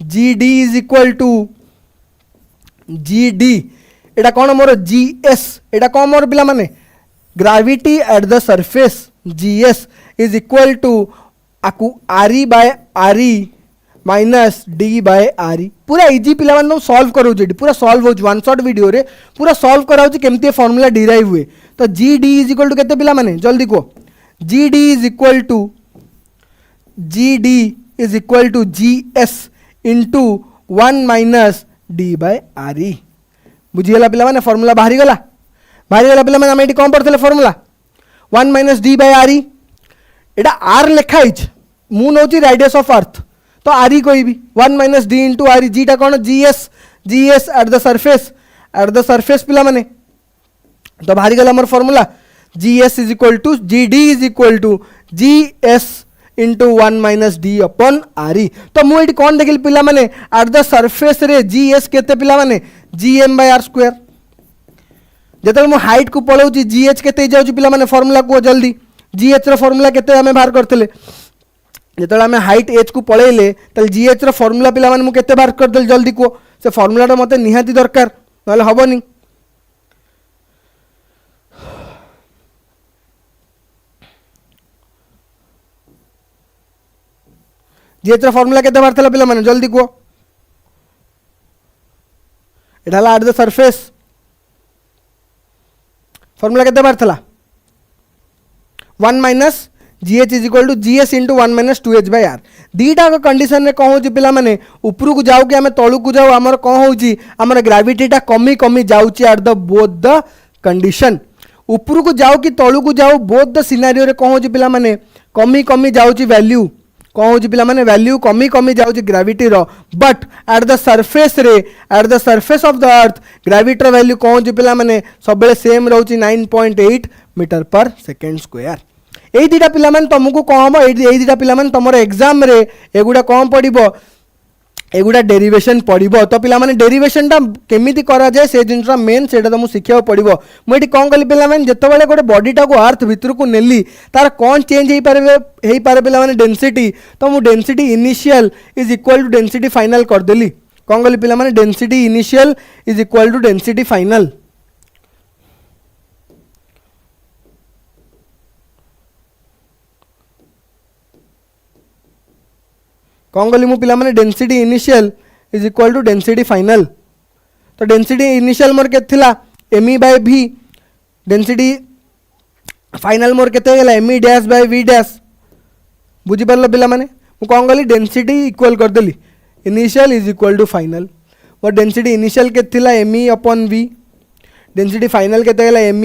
G D is equal to G D एटा कौन मोर जी एस एटा कौन मोर पिला माने gravity at the surface G S is equal to आकु R E by R E minus D by R E पूरा इजी पिला माने सॉल्व कराऊँ पूरा सॉल्व हो वन शॉट वीडियो रे पूरा सॉल्व कराऊँ केमती फॉर्मूला डिराइव हुए तो G D is equal to केते पिला माने जल्दी को G D is equal to G S into 1 minus D by R E बुझीगला पिला फर्मूला बाहरी गला पिला आम ये कौन पढ़ते formula 1 minus D by R E एटा आर लिखाई मून हूँ रेडियस ऑफ अर्थ तो आर ई कोई भी 1 minus D into R E जीटा कौन G S at the surface पिला माने तो बाहरी गला मोर formula G S is equal to G D is equal to G S into 1 minus D upon R E तो मुझे कौन देखिल पिला माने एट द सरफेस रे जी एस केते पिला माने G M by R square जेतल मु हाइट को पळौची जी एच केते जाउची पिला माने फॉर्मूला को जल्दी जी एच रो फॉर्मूला केते हमें बाहर करतले जेतल हमें हाइट एच को पळेले तल जी एच रो फॉर्मूला पिला माने मु केते बाहर करतल जल्दी को से फॉर्मूला रो मते निहाती दरकार नले हबोनी जी एच रो फॉर्मूला केते बाहर थला पिला माने जल्दी को एटाला एट द सरफेस फॉर्मूला केते बाहर थला 1 minus G H is equal to G S into 1 minus 2h by R दीटा कंडीशन में कौन हो पिला माने ऊपर को जाऊ कि आम तलू को जाऊ आमर कौन होमर ग्राविटीटा कमी कमी जाऊँगी at the both the condition ऊपर को जाऊ कि तलू को जाऊ बोथ द सिनारियो रे कौन हो पिला माने कमी कमी जाऊँगी वैल्यू कौन हो पिला माने वैल्यू कमी कमी जाऊँगी ग्राविटी रो but at the surface of the earth gravity value कौन हो पिला माने सब सेम रोचे 9.8 मीटर पर सेकेंड स्क्वायर यही दुटा पिला माने तुमको कौन हम यही दुटा पिला माने तुम एग्जाम रे एगुड़ा कौन पड़ो एगुड़ा डेरिवेशन पड़ो तो पिला माने डेरिवेशनटा केमिति करा जाए से जिनसा मेन सेटा तुमको शिखा पड़ो मुझे कौन कली पिला माने जितेबाला गोटे बॉडीटा को अर्थ भितर को नेली तार कौन चेंज हो पारे पिला माने डेंसिटी तो मु density initial is equal to density final करदेली कौन कली पिला माने density initial is equal to density final कौन कली मु पिला माने density initial is equal to density final तो डेंसिटी इनिशियल मोर के थिला M by V density final मोर केते गेला M dash by V dash बुझी परलो पिला माने मु कौन कली डेंसिटी इक्वल कर देली initial is equal to final मोर डेंसिटी इनिशियल के थिला M upon V density final केते गेला M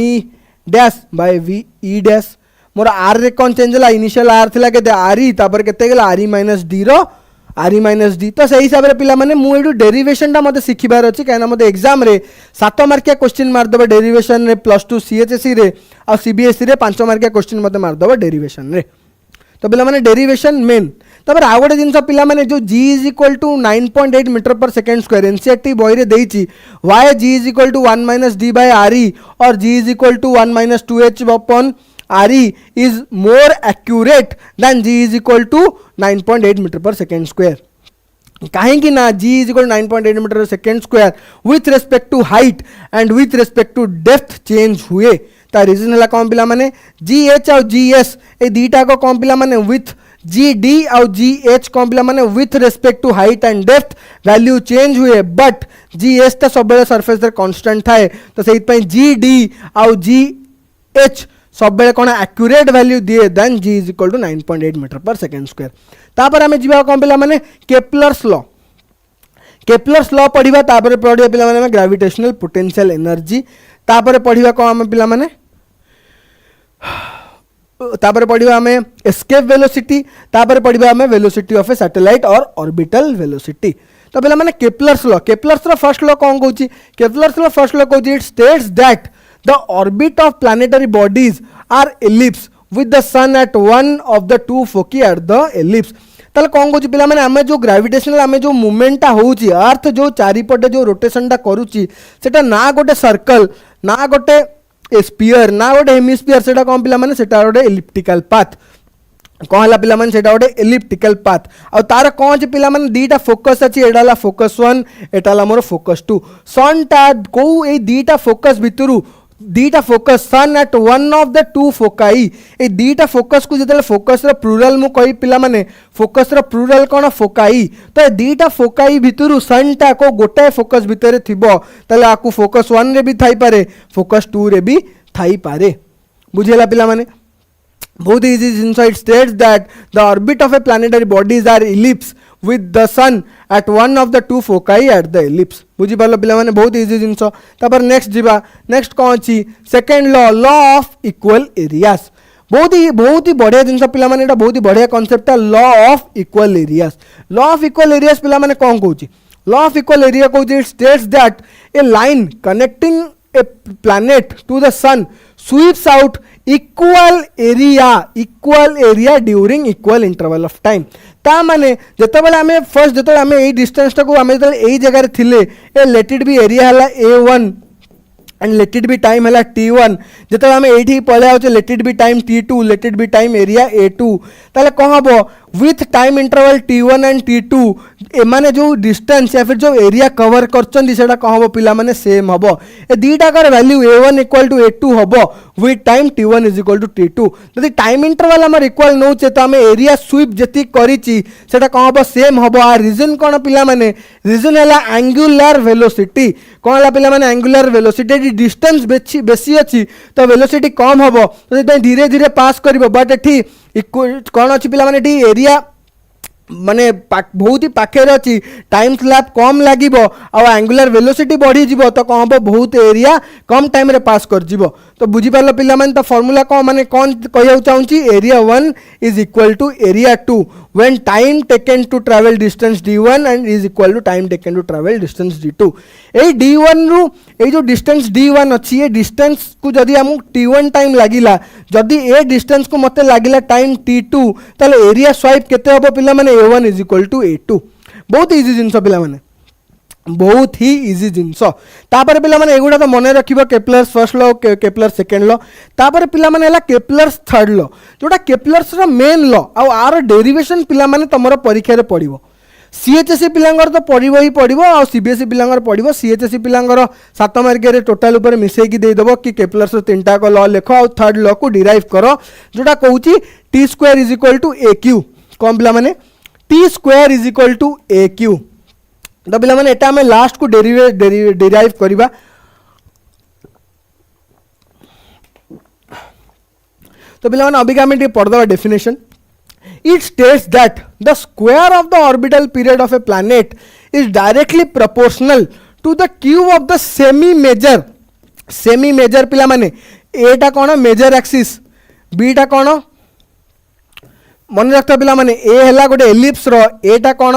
dash by V E dash मोर आर रे कौन चेंज है इनिशियल आर थिला केते आर ई तापर केते गेला are E minus D row R E minus D तो सही हिसाब से पिला माने मुझे डेरिवेशनटा मते शिखिबार अच्छी कहीं मते एग्जाम रे 7 मार्किया क्वेश्चन मारदेव डेरिवेशन रे +2 सीएचएससी रे आ सीबीएसई रे 5 मार्किया क्वेश्चन मते मारदेव डेरिवेशन रे तो पिला माने डेरिवेशन मेन तब आउ गोटे जिन पिला माने जो G is equal to 9.8 metre per second square NCERT बही रे देइची वाई G is equal to 1 minus D by R E और G is equal to 1 minus 2h upon R E is more accurate than G is equal to 9.8 metre per second square कहीं ना G is equal 9.8 metre second square with respect to height and with respect to depth change हुए तार रीजन है कौन पिला माने जी एच और जी एस ए दीटा को कौन पिला माने विथ जी डी और जी एच कौन पिला माने with respect to height and depth value change हुए बट जी एस तो सब सरफेस कांस्टेंट थाए तो से जी डी और जी एच सब कौन एक्यूरेट वैल्यू दिए then G is equal to 9.8 metre per second square तापर आम जा कौन पिला माने केप्लर्स लॉ पढ़िबा तापर पढ़िबा पिला माने ग्रेविटेशनल पोटेंशियल एनर्जी तापर पढ़िबा कौन आम पिला माने तापर पढ़िबा आम एस्केप वेलोसिटी तापर पढ़िबा आम वेलोसिटी ऑफ ए सैटेलाइट और ऑर्बिटल वेलोसिटी तो पिला माने केप्लर्स लॉ फर्स्ट लॉ कौन कहूची केप्लर्स लॉ फर्स्ट लॉ कहूची it states that the orbit of planetary bodies are ellipse with the sun at one of the two foci at the ellipse ताले कौन कहूँ पिला माने आमे जो ग्रेविटेशनल आमे जो मूवमेंटा होउची अर्थ जो चारिपटे जो रोटेशनटा करूची सेटा ना गोटे सर्कल ना गोटे स्फीयर ना गोटे हेमिस्फीयर सेटा कौन पिला माने सेटा गोटे एलिप्टिकल पाथ कौन है पिला माने सेटा गोटे एलिप्टिकल पाथ आ तार कौन जे पिला माने दीटा फोकस अछि एडाला फोकस 1 एटाला मोर फोकस 2 सन टा को ए दीटा फोकस भितरु दीटा focus sun at one of the two foci ए दीटा फोकस को जिते फोकस रो प्लूरल मु कही पिला माने फोकस रो प्लूरल कोन फोकाई तो दीटा फोकाई भितरु सन टा को गोटे फोकस भितर थिबो तले आकु फोकस 1 रे भी थाई पारे फोकस 2 रे भी थाई पारे बुझेला पिला माने बहुत इजी जिनस it states that the orbit of a planetary bodies are ellipse with the sun at one of the two foci at the ellipse. बुझी पारलो पिला माने बहुत इजी जिंस. तापर नेक्स्ट जीवा. नेक्स्ट कौन अछि second law of equal areas. बहुत ही बढ़िया जिनस पिला माने एटा बहुत ही बढ़िया कांसेप्ट है law of equal areas. Law of equal areas पिला माने कौन कहूची लॉ ऑफ इक्वल एरिया कहूची it states that a line connecting a planet to the sun sweeps out equal area during equal interval of time. ता माने जेतेबेले आमे फर्स्ट जेतेबेले आमे एई डिस्टेंस टाको आमे जेतेबेले एई जगह रे थिले ए लेट इट बी एरिया हला a1 and let it be time हला t1. जेतेबेले आमे एठी पळे आउचे let it be time t2 let it be time area a2. ताले कोन हबो with time interval t1 and t2 ए माने जो डिस्टेंस या फिर जो एरिया कवर करचंदी सेटा कोन हबो पिला माने सेम हबो. ए दीटा कर value a1 equal to a2 हबो with time t1 is equal to t2. जदि टाइम इंटरवल हमर इक्वल नउचे त हमें एरिया स्वीप जति करिची सेटा कोन हबो सेम हबो. आ रीजन कोन पिला माने रीजन हला एंगुलर वेलोसिटी. कोन हला पिला माने एंगुलर वेलोसिटी डिस्टेंस बेसी अछि तो वेलोसिटी कम हबो तो धीरे धीरे पास करिवो. बट एठी कौन अच्छी पिला माने एरिया माने बहुत ही पाखे अच्छी टाइम स्लैप कम लगे आ एंगुलर वेलोसिटी बढ़ी जीवो तो कौन हम बहुत एरिया कम टाइम रे पास कर जीवो. तो बुझी पारलो पिला माने तो फॉर्मूला कौन माने कौन कहया चाहूची area 1 is equal to area 2 when time taken to travel distance d1 and is equal to time taken to travel distance d2. A d1 रु ए जो डिस्टेंस d1 अच्छी ए डिस्टेंस को जदि हम t1 टाइम लागिला जदि ए डिस्टेंस को मते लागिला टाइम t2 ताले एरिया स्वाइप केते हबो पिला माने a1 is equal to a2. बहुत इजी जिंस पिला माने बहुत ही इजी जिनस. तापर पिला माने एगुडा तो मन रखिबो Kepler's first law Kepler second law. तापर पिला माने हला केप्लर्स थर्ड लॉ जोटा केप्लर्स रो मेन लॉ आ आर डेरिवेशन पिला माने तमरो परीक्षा रे पड़िबो. सीएचएससी पिलांगर तो पड़िबो ही पड़िबो आ सीबीएसई पिलांगर पड़िबो. सीएचएससी पिलांगर 7 मार्क रे टोटल ऊपर मिसै की दे देबो कि केप्लर्स रो तीनटा को लॉ लेखो आ थर्ड लॉ को डिराइव करो जोटा कहूची t square is equal to aq. कोन पिला माने t square is equal to aq. तो पिला माने एटा हमें लास्ट को डिराइव करिबा. तो पिला माने अभी हमें पढ़ दवा definition. It states that the square of the orbital period of a planet is directly proportional to the cube of the semi-major. Semi-major पिला माने A टा कौन मेजर एक्सिस B टा कौन मन रखता पिला माने A हैला गोटे एलिप्स रो A टा कौन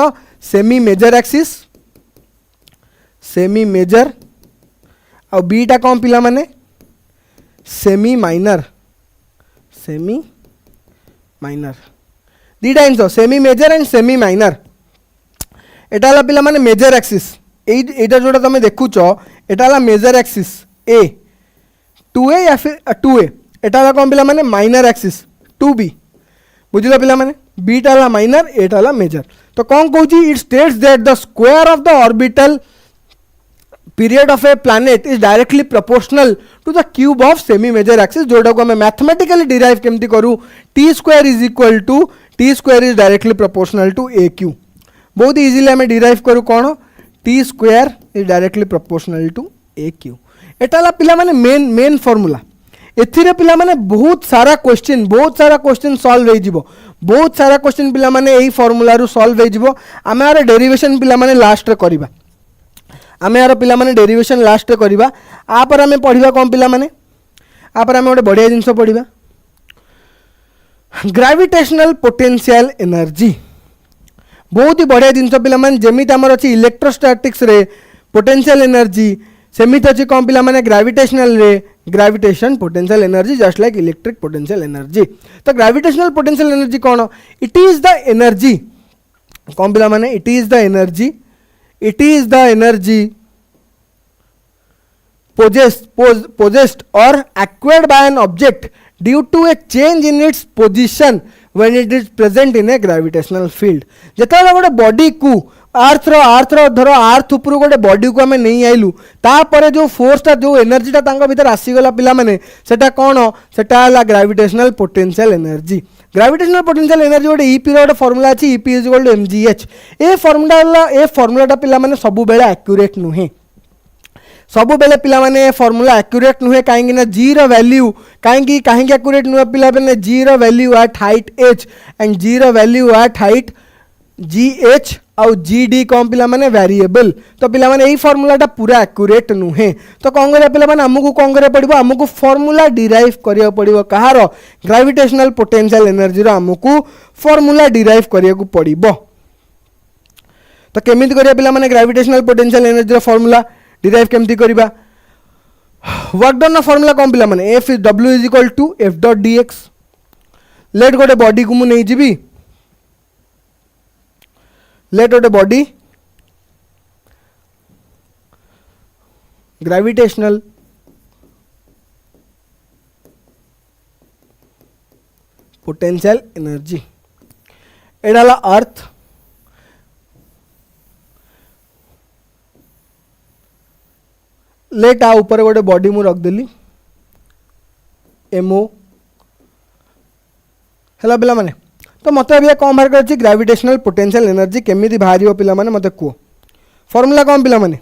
semi major axis semi major और B टा कौन पिला माने सेमी माइनर दीटा जिन semi major and semi minor. एटा हला पिला माने मेजर एक्सिस एटा जोटा तुम देखुच एटा हला मेजर एक्सिस A 2A या फिर 2A. एटा हला कौन पिला माने माइनर एक्सिस 2B. बुझिला पिला माने B टा हला माइनर A टा हला मेजर. तो कौन कहूची it states that the square of the orbital period of a planet is directly proportional to the cube of semi major axis जोटा को हमें मैथमेटिकली डिराइव केमती करू t square is equal to t square is directly proportional to aq. बहुत इजीली हमें डिराइव करू कौन t square is directly proportional to aq. एटा पिला माने मेन फार्मूला. एथिरे पिला माने बहुत सारा क्वेश्चन सॉल्व हो जिवो. बहुत सारा क्वेश्चन पिला माने एही फार्मूला रु सॉल्व हो जिवो. आमे आर डेरिवेशन पिला माने लास्ट रे करिबा. आमे यार पिला माने डेरिवेशन लास्ट रे करिबा. आ पर आमे पढिबा कोन पिला माने आ पर आमे गोटे बढ़िया जिंस पढिबा ग्रेविटेशनल पोटेंशियल एनर्जी. बहुत ही बढ़िया जिंस पिला माने जेमित हमर अछि इलेक्ट्रोस्टैटिक्स रे पोटेंशियल एनर्जी सेमित अछि कोन पिला माने ग्रेविटेशनल रे gravitation potential energy just like electric potential energy. तो ग्रेविटेशनल पोटेंशियल एनर्जी कोन इट इज द एनर्जी कोन पिला माने it is the energy possessed or acquired by an object due to a change in its position when it is present in a gravitational field. जेतबेला गोटे बॉडी को अर्थ रो धरो अर्थ ऊपर गोटे बॉडी को हमें नहीं आइलु तापर जो फोर्सटा जो एनर्जीटा तांको भीतर आसीगला पिला माने सेटा कोन सेटा हला gravitational potential energy. Gravitational potential energy गोटे ईपी रो गोटे फॉर्मूला अछि EP is equal to mgh. ए फॉर्मूलाटा पिला माने सब बेले एक्यूरेट नुहे. सब बेले पिला माने फॉर्मूला एक्यूरेट नुहे काहेकि ना g रो वैल्यू काहेकि एक्यूरेट नुहे पिला माने g रो value at height h and g रो value at height G H आउ जी डी कौन पिला माने वेरिएबल तो पिला माने यही फॉर्मूलाटा पूरा एक्यूरेट नुहे तो कौन करिया पिला माने हमकु कौन करिया पड़िबो हमकु फॉर्मूला डिराइव करिया पड़िबो कहार ग्रेविटेशनल पोटेंशियल एनर्जी रो हमकु फॉर्मूला डिराइव करिया को पड़िबो तो केमिति करिया पिला माने ग्रेविटेशनल पोटेंशियल एनर्जी रो फॉर्मूला डिराइव केमिति करिबा वर्क डन रो फॉर्मूला कौन पिला माने F is W is equal to F dot DX let गोटे बॉडी को मु नै जिबी लेट गोटे बॉडी ग्रेविटेशनल पोटेंशियल एनर्जी एडाला अर्थ लेट आ ऊपर गोटे बॉडी मु रखदेली एमओ है पिला माने तो मत अभी कौन बाहर कर ग्रेविटेशनल पोटेंशियल एनर्जी केमिति बाहर पिला माने मत कह फॉर्मूला कौन पिला माने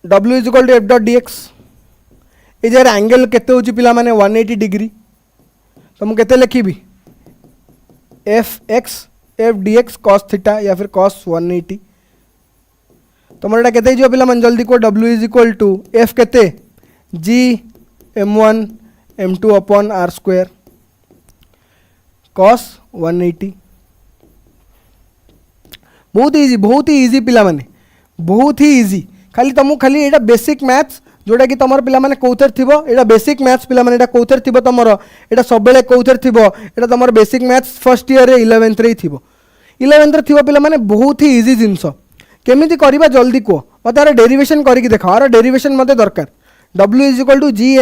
W is equal to F dot DX ये जार एंगल केते होची पिला माने 180 डिग्री तो मु केते लिखिबी F X F DX cos theta या फिर कॉस 180 तो मोरटा केते जो पिला माने जल्दी को W is equal to F केते G m1 m2 upon R square cos 180 बहुत ही इजी पिला माने बहुत ही इजी खाली तुमको खाली एटा बेसिक मैथ्स जोटा कि तुम पिला माने कौथर थिबो एटा बेसिक मैथ्स पिला माने एटा कौथर थिबो तुमरो एटा सब बेले कौथर थिबो एटा तुमर बेसिक मैथ्स फर्स्ट ईयर रे 11th रे थिबो 11th रे थिबो पिला माने बहुत ही इजी जिंस केमिति करबा जल्दी को मते आर डेरिवेशन करिक देखा आर डेरिवेशन मते दरकार W is equal to G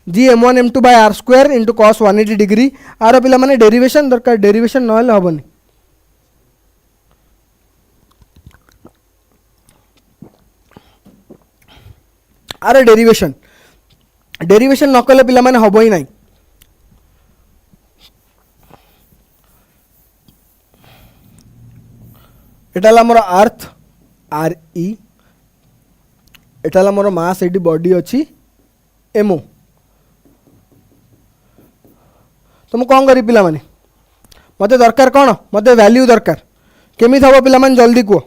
m1 m2 by R square into cos 180 degree आर पिला माने डेरिवेशन दरकार डेरिवेशन नहले हबनी आर डेरिवेशन डेरिवेशन न कले पिला माने हबो ही नाही एटाला मोर अर्थ आर ई एटाला मोर मास एटी बॉडी अछि एमओ तुम कौन करी पिला माने मते दरकार कौन मते वैल्यू दरकार केमी थबो पिला माने जल्दी को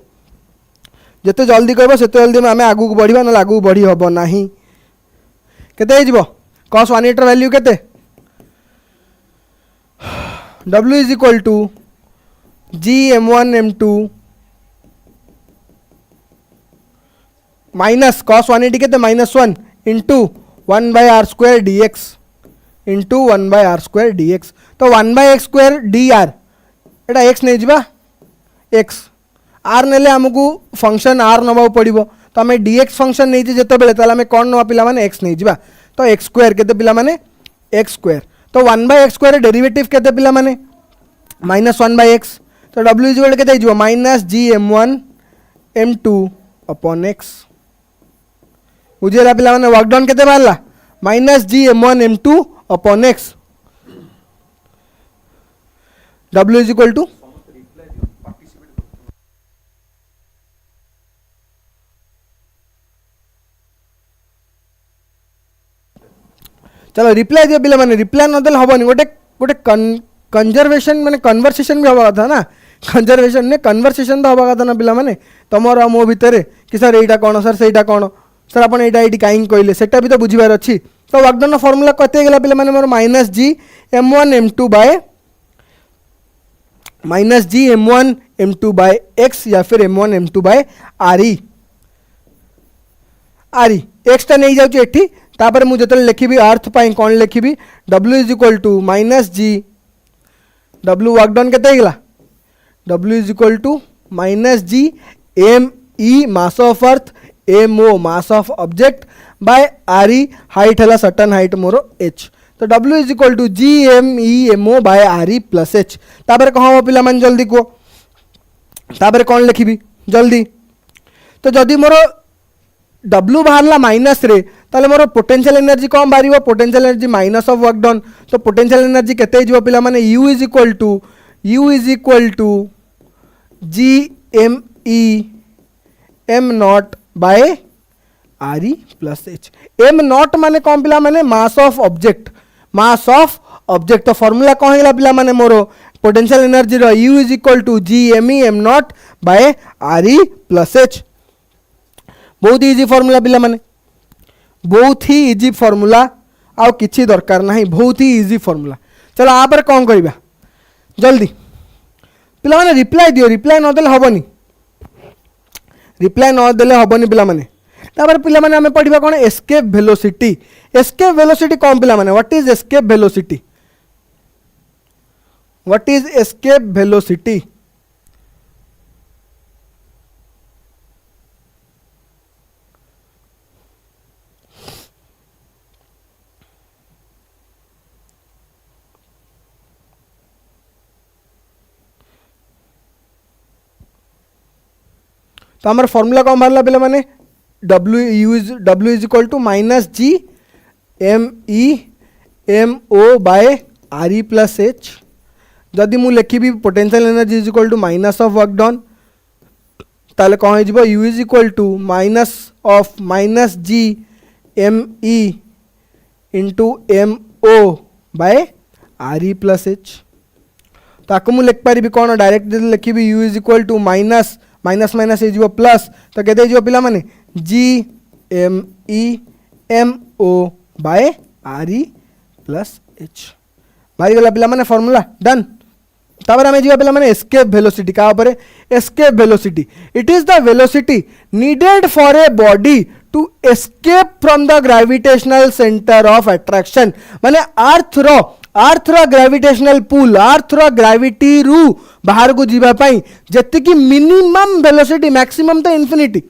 जिते जल्दी कहबो सेते जल्दी आमे आगु को बढ़िबा न आगु बढ़ी हबो नाही केते हे जिवो cos 180 र वैल्यू केते W is equal to G m1 m2 minus cos 180 केते -1 into 1 by R square dx into 1 by R square dx तो 1 बाय एक्स स्क्वायर dr एटा x नहीं जिबा x r नेले हमकु फंक्शन r नबा पड़िबो तो हमें dx फंक्शन नहीं जे जते बेले ताला हमें कोन नबा पिला माने x नहीं जिबा तो x स्क्वायर केते पिला माने x स्क्वायर तो 1 बाय एक्स स्क्वायर डेरिवेटिव केते पिला माने -1 बाय x तो w इज इक्वल केते जिवो -g m1 m2 upon x बुझेला पिला माने वर्क डन केते बाहरला -g m1 m2 upon x w is equal to चलो रिप्लाई दियो पिला माने रिप्लाई न देल हबनी गोटे गोटे कंजर्वेशन माने कन्वर्सेशन भी हवा था ना कंजर्वेशन ने कन्वर्सेशन तो हवा था ना पिला माने तमर मो भितर कि सर एटा कोन सर सेटा कोन सर अपन एटा एटी काइन कहले सेटा भी तो बुझिबार अछि तो वर्कडन फार्मूला कते गेला पिला माने मोर -g m1 m2 by -g m1 m2 by x या फिर m1 m2 bye re x टा नहीं जाउची एठी तापर मु जतले लिखिबी अर्थ पाई कोन लिखिबी w is equal to -g w work done केते गेला w is equal to -g m e mass of earth mo mass of object by re height हला सर्टेन हाइट मोर h तो w is equal to g m e mo by re plus h तापर कहो पिला मन जल्दी को तापर कोन लिखिबी जल्दी तो जदी मोर W बाहरला माइनस रे ताले मोर पोटेंशियल एनर्जी कम बारिबो potential energy minus of work done तो पोटेंशियल एनर्जी केते जिवो पिला माने U is equal to G M E M naught by RE plus H M naught माने कम पिला माने मास ऑफ ऑब्जेक्ट तो फॉर्मूला कौन है पिला माने मोर पोटेंशियल एनर्जी रो U is equal to G M E M naught by R E plus H. बहुत इजी फॉर्मूला पिला माने, बहुत ही इजी फॉर्मूला, आउ किछि दरकार नहीं, बहुत ही इजी फॉर्मूला। चलो आ पर कौन करबा जल्दी पिला माने रिप्लाई दियो, रिप्लाई न देले हबनी, रिप्लाई न देले हबनी पिला माने। तापर पिला माने हमें पढ़िबा कोन एस्केप वेलोसिटी। एस्केप वेलोसिटी कौन पिला माने, what is escape velocity, what is escape velocity. तो हमारे फॉर्मूला कौन बाहर पे मैंने W is equal to minus G M E M O by R E plus H. जदि मु लिखी potential energy is equal to minus of work done ताले कौन हो U is equal to minus of minus G M E into M O by R E plus H. ताको मु लिख पारि कौन डायरेक्ट लिखी U is equal to minus minus minus हो प्लस तो के पिला माने G M E M O by R E plus H. बाहरी गला पिला माने फॉर्मूला डन। तापर आमे जीवा पिला माने एस्केप वेलोसिटी का ऊपर escape velocity it is the velocity needed for a body to escape from the gravitational centre of attraction. माने अर्थ रो ग्रेविटेशनल पुल अर्थ रो ग्रेविटी रु बाहर को जीवा पाई जति मिनिमम वेलोसिटी मैक्सिमम तो इन्फिनिटी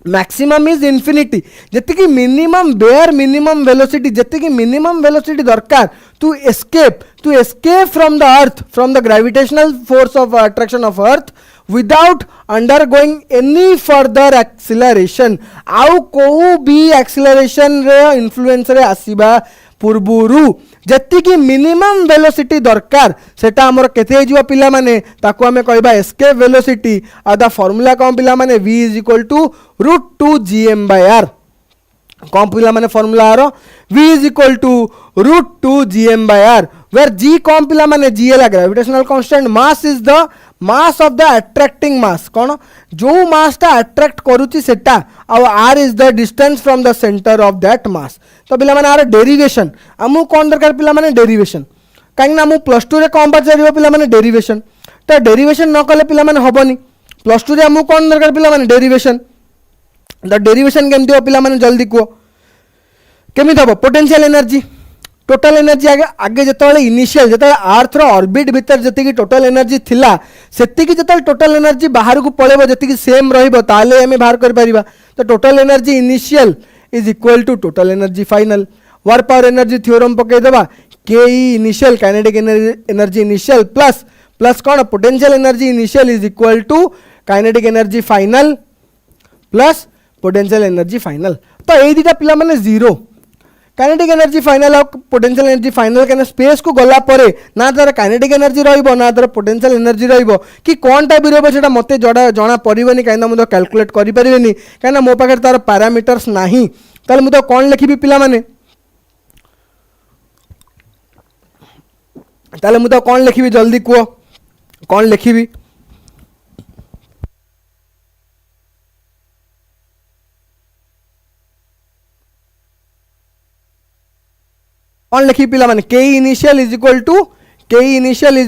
मैक्सिमम इज इन्फिनिटी जति मिनिमम बेयर मिनिमम वेलोसिटी जति मिनिमम वेलोसिटी दरकार to escape from the earth from the gravitational force of attraction of earth without undergoing any further acceleration आउ को भी एक्सिलरेशन रे इन्फ्लुएंस रे आसीबा पूर्वरु जति मिनिमम वेलोसिटी दरकार सेटा हमर केते जीवा पिला माने ताको हमें कहबा एस्केप वेलोसिटी आ द फार्मूला कौन पिला माने v is equal to root two G M by R. कौन पिला माने फार्मूला आरो v is equal to root two G M by R where g कौन पिला माने g है gravitational constant mass is the mass of the attracting mass कौन जो मास टा अट्रैक्ट करूची सेटा और r is the distance from the centre of that mass. तो पिला माने आर डेरिवेशन आमु कौन दरकार पिला माने डेरिवेशन कहीं ना प्लस टू रे कौन पचार पिला माने डेरिवेशन तो डेरिवेशन न कले पिला माने हबनी प्लस टू रे आमु कौन दरकार पिला माने डेरिवेशन द डेरिवेशन केमती हो पिला माने जल्दी कहो केमिति हबो पोटेंशियल एनर्जी टोटल एनर्जी आगे आगे जिते इनिशियल जिते अर्थ ऑर्बिट भीतर जी टोटल एनर्जी थिला सेति जिते टोटल एनर्जी बाहर को पड़ेबो जी सेम रहिबो ताले हमें बाहर कर परिबा। तो total energy initial is equal to total energy final work power energy theorem पकई देबा K E initial kinetic energy initial plus plus कौन potential energy initial is equal to kinetic energy final plus potential energy final. तो ये दुटा पिला माने जीरो काइनेटिक एनर्जी फाइनल और पोटेंशियल एनर्जी फाइनल कहीं स्पेस को गला परे ना तार काइनेटिक एनर्जी रहिबो ना तार पोटेंशियल एनर्जी रहिबो कि कौन टाइप रहिबो सेटा मते जना पड़िबनी कहीं मुझे कैलकुलेट करि परिबेनी कहीं मो पाखे तार पैरामीटर्स नाही ताले मुझे कौन लिखिबी पिला माने ताले मुझे कौन लिखिबी जल्दी कहो कौन लिखिबी कौन लिखी पिला माने K initial is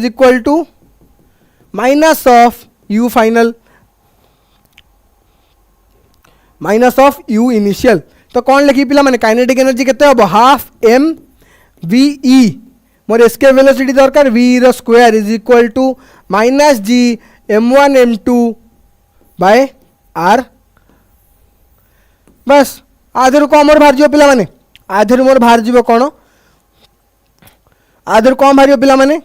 equal to minus of U final minus of U initial. तो कौन लिखी पिला माने काइनेटिक एनर्जी केते हबो हाफ एम वी ई मोर एस्केप वेलोसिटी दरकार v रो square is equal to minus G m1 m2 by r बस आधर को मोर बाहर जो पिला माने आधर मोर बाहर जीवो कौन आधर कौन बाहर पिला माने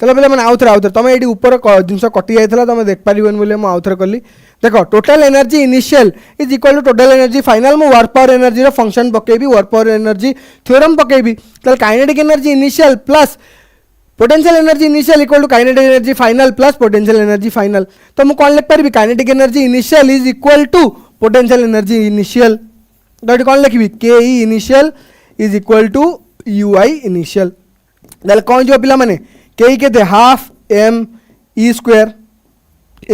चलो पे मैंने आउ थे तुम ये ऊपर जिनस कटि जाता तुम देख पारे बोले आउ थे कली देख total energy initial is equal to total energy final मु वर्क पावर एनर्जी फंक्शन पकेबी वर्क पावर एनर्जी थ्योरम पकेबी तो kinetic energy initial plus potential energy initial equal to kinetic energy final plus potential energy final तो मुझे कौन लिख पारि kinetic energy initial is equal to potential energy initial तो ये कौन लिखी K E initial is equal to U I initial कौन जो पिला माने K K half M E square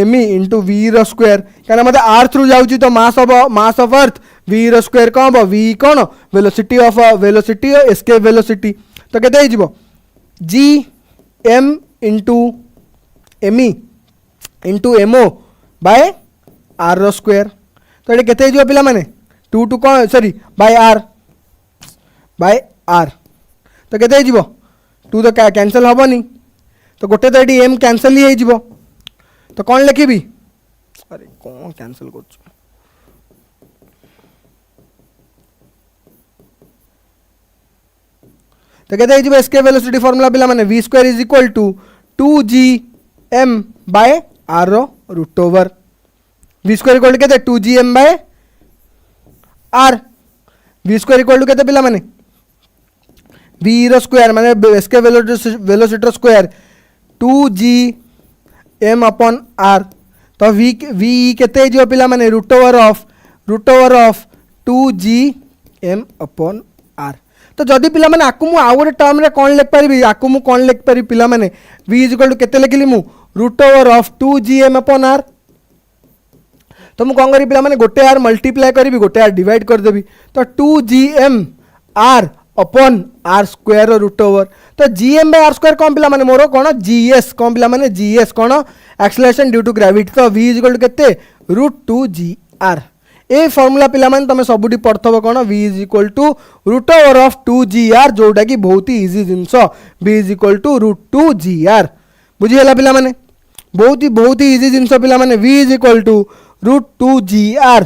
M E into V square क्या मतलब आर थ्रू जाऊँगी तो mass of earth V square कौन हम वी कौन वेलोसिटी एस्केप वेलोसिटी तो केते G M into M E into M O by R square तो ये केते पिला माने 2 टू कौन सॉरी बाय आर तो केते 2 तो कैंसल हेनी तो गोटे तो ये एम कैंसल ही हो तो कौन लिखी अरे कौन कैंसल कर तो कहते हैं एस्केप वेलोसिटी फॉर्मूला पिला माने v स्क्वायर is equal to 2gm by r root over v square equal to कहते 2gm by r v square equal to कहते पिला माने v स्क्वायर माने escape velocity square 2gm upon r तो v केते जो पिला माने root over of 2gm upon r तो जदि पिला माने आकु मु आउ गोटे टर्म रे कौन लिख पारि आकु मु कौन लिख पारि पिला माने v इज इक्वल टू केते लिखली मु root over of 2gm upon r तो मु कौन करी पिला माने गोटे r मल्टीप्लाई करी गोटे r डिवाइड कर देबी तो 2gm r upon r square root over तो gm बाय r स्क्वायर कौन पिला माने मोर कौन gs कौन पिला माने gs कौन एक्सेलरेशन ड्यू टू ग्रेविटी तो v इज इक्वल टू केते रूट 2gr ए फॉर्मूला पिला माने तमे सबुठी पढ़थबो कोन v is equal to root over of 2gr जोटा कि बहुत ही इजी जिंस v is equal to root 2gr बुझीला पिला माने बहुत ही इजी जिंस पिला माने v is equal to root 2gr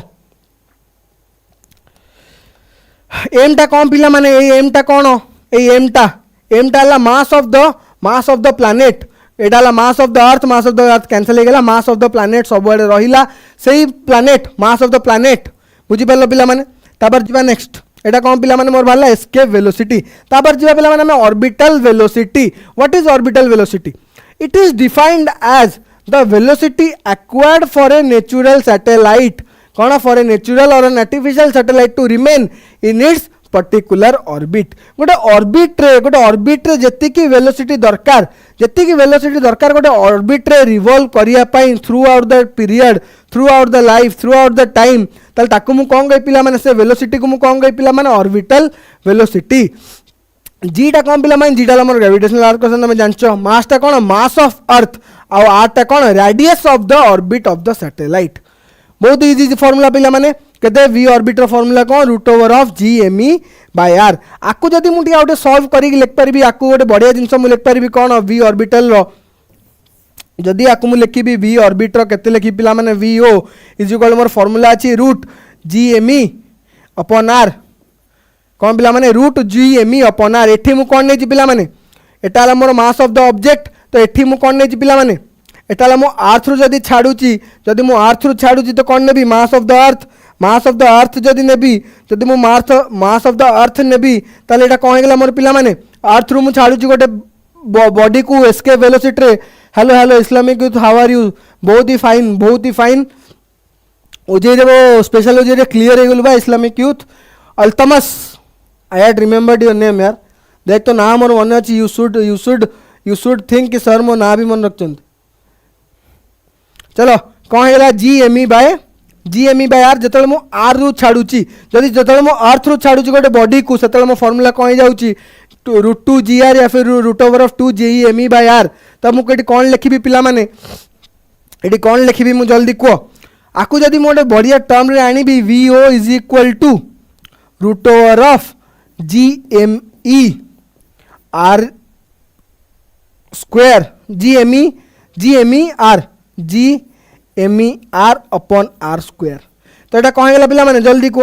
M टा कौन पिला माने एम टा कौन एम टा ला मास of the planet Etah mass of the earth cancel हो गला मास ऑफ द प्लैनेट सब आड़े रहिला सेही planet mass of the planet बुझी पारलो पिला माने तापर जिबा नेक्स्ट एटा कौन पिला माने मोर भाला एस्केप वेलोसिटी तापर जिबा पिला माने orbital velocity what is orbital velocity it is defined as the velocity acquired for a natural satellite कौन फॉर ए नेचुरल और an artificial satellite to remain in its particular orbit गोटे ऑर्बिट रे जेतिकी वेलोसिटी दरकार गोटे ऑर्बिट रे रिवॉल्व करिया पई through out the period through out the life through out the time ताल ताकू मु कोन गई पिला माने से वेलोसिटी को मु कोन गई पिला माने ऑर्बिटल वेलोसिटी जी टा कोन पिला माने जी टा हमर ग्रेविटेशनल आकर्षण में जानचो मास टा कोन मास ऑफ अर्थ और आर टा कोन radius of the orbit of the satellite बहुत इजी फॉर्मूला पिला माने कहते वी ऑर्बिटर फॉर्मूला कौन root over of GME by r आकु जदि मु टिके आउटे सॉल्व करी लिख पारिबी आकु गोटे बढ़िया जिंस मु लिख पारिबी कौन वी ऑर्बिटल रो जदि आकु मु लिखिबी वी ऑर्बिटर केते लिखि पिला माने VO is equal more formula अछि रूट GME अपॉन r कौन पिला माने रूट GME अपॉन r एठी मु कोन नै छि पिला माने एटा ला मोर मास ऑफ द ऑब्जेक्ट तो एठी मु कोन नै छि पिला माने एटा ला मु r थ्रू जदि छाडुची तो कोन नेबी मास ऑफ द अर्थ जदि नेबी जदि मु मास ऑफ द अर्थ नेबी ताले एटा कोन हेगला मोर पिला माने r थ्रू मु छाडुची गोटे बॉडी को एस्केप वेलोसिटी रे hello Islamic youth how are you बहुत ही फाइन ओजे रे वो स्पेशल ओजे रे क्लियर हे गेलबा Islamic youth Altamash I had remembered your name यार देख तो नाम मोर मन अछि यू शुड थिंक कि सर मो ना भी मन रखचंत चलो कौन है GME बाय r जतले मो r रु छाडुची जदि जतले मो r थ्रू छाडुची गोटे बॉडी को सेतले मो फार्मूला कौन जाउची रूट 2gr या फिर root over of 2GME by r तब मु केटी कौन लिखिबी पिला माने एटी कौन लिखिबी मु जल्दी को आकु जदि मो गोटे बढ़िया टर्म रे आनीबी VO is equal to root over of GME r square GME r upon r square तो एटा कौन है पिला माने जल्दी को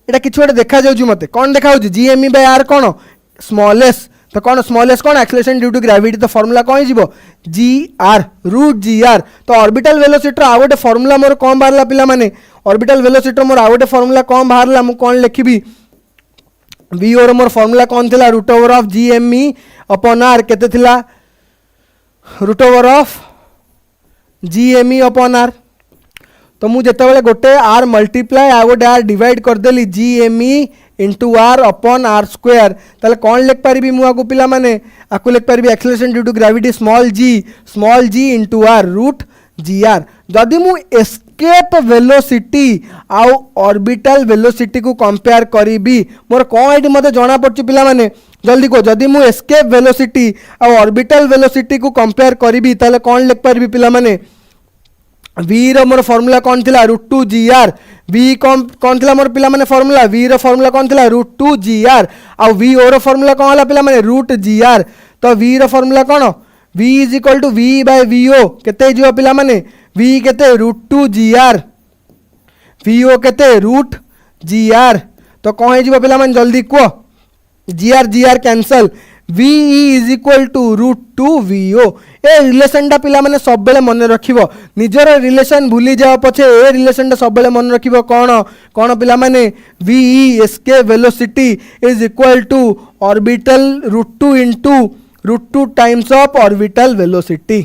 एटा किछ गोटे देखा जाउची मते कौन देखा होची GME बाय r कौन स्मॉलेस्ट तो कौन स्मॉलेस्ट कौन एक्सेलरेशन ड्यू टू ग्रेविटी तो फॉर्मूला कौन हो जी आर रूट जी आर तो ऑर्बिटल वेलोसिटी आउ गोटे फॉर्मूला मोर कौन बाहर पिला माने ऑर्बिटल वेलोसिटी मोर आउ गोटे फॉर्मूला कौन बाहर मु कौन लिखी वी ओर मोर फॉर्मूला कौन थिला root over of G M E upon R केते थिला root over of G M E upon R तो मुझे जिते गोटे आर मल्टीप्लाए आ गोटे आर डिवाइड करदेली G M E into R upon R square ताले कौन लिख पारि मुझे पिला माने आपको लिख पारि acceleration due to gravity small G into R root G R जदि मु एस्केप वेलोसिटी आउ ऑर्बिटल वेलोसिटी को कंपेयर करी मोर कौन ये मत जना पड़छ पिला माने जल्दी को जदि मु एस्केप वेलोसिटी आउ ऑर्बिटल वेलोसिटी को कंपेयर करी ताले कौन लिख पारि पिला माने वी रो मोर फॉर्मूला कौन थिला root two G R V कौन थिला मोर पिला माने फॉर्मूला वी रो फॉर्मूला कौन थिला रूट टू जी आर आ वी ओ रो फॉर्मूला कौन हला पिला माने रूट जी आर तो वी रो फॉर्मूला कौन v is equal to V by V O केते जो पिला माने v केते root two G R V O केते रूट जी आर तो कौन है पिला माने जल्दी को G R cancel V is equal to root two V O ए रिलेशनटा पिला माने सब बेले मन रखिबो निजर रिलेशन भूली जाओ पछे ए रिलेशनटा सब बेले मन रखिबो कौन कौन पिला माने V escape velocity is equal to orbital root two into root two times of orbital velocity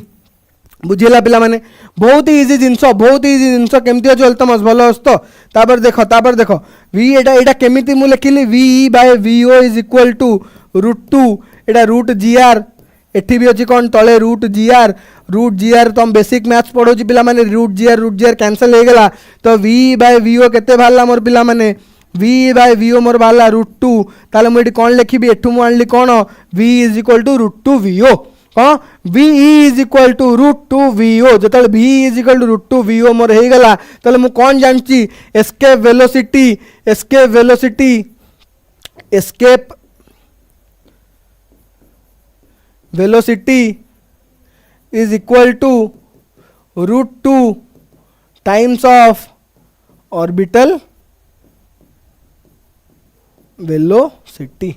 बुझेला पिला माने बहुत ही इजी जिनस केमती अच्छे तुम भल अस तो तापर देख वी एटा केमिति मु लिखिली V by V O is equal to root two एटा रूट जी आर एठी भी अच्छी कौन तले रूट जी आर तुम बेसिक मैथ्स पढ़ो पिला माने रूट जी आर कैंसल हो गला तो वी बाय वी ओ केते बाहरला मोर पिला माने वी बाय वी ओ मोर बाहरला रूट टू ताले मुझे कौन लिखी एठू मु आनली कौन V is equal to root two V O कौन V is equal to root two V O जो V is equal to root two V O मोर हो गला ताले मु कौन जानची escape velocity is equal to root 2 times of orbital velocity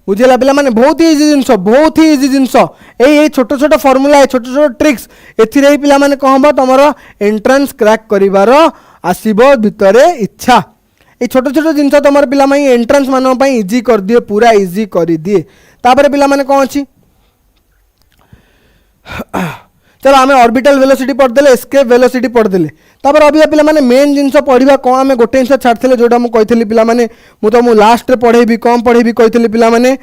बुझेगा पिला माने बहुत ही इजी जिनस ये छोट छोट फॉर्मूला छोट छोट ट्रिक्स एथिरे पिला माने कहबो तमरो एंट्रेंस क्रैक करिवार आसीबो भितरे इच्छा ये छोट छोट जिनस तमर पिला माने एंट्रेंस मानो पई इजी कर दिए पूरा इजी कर दिए तापर पिला माने कोन अछि चलो आम ऑर्बिटल वेलोसिटी पढ़देले एस्केप वेलोसिटी पढ़देले तापर अभी पिला माने मेन जिनस पढ़िबा कौन आम गोटे जिनस छाड़ते जोटा मुझे कही पिला माने मु तो लास्ट रे पढ़ेबी कौन पढ़ेबी कही पिला माने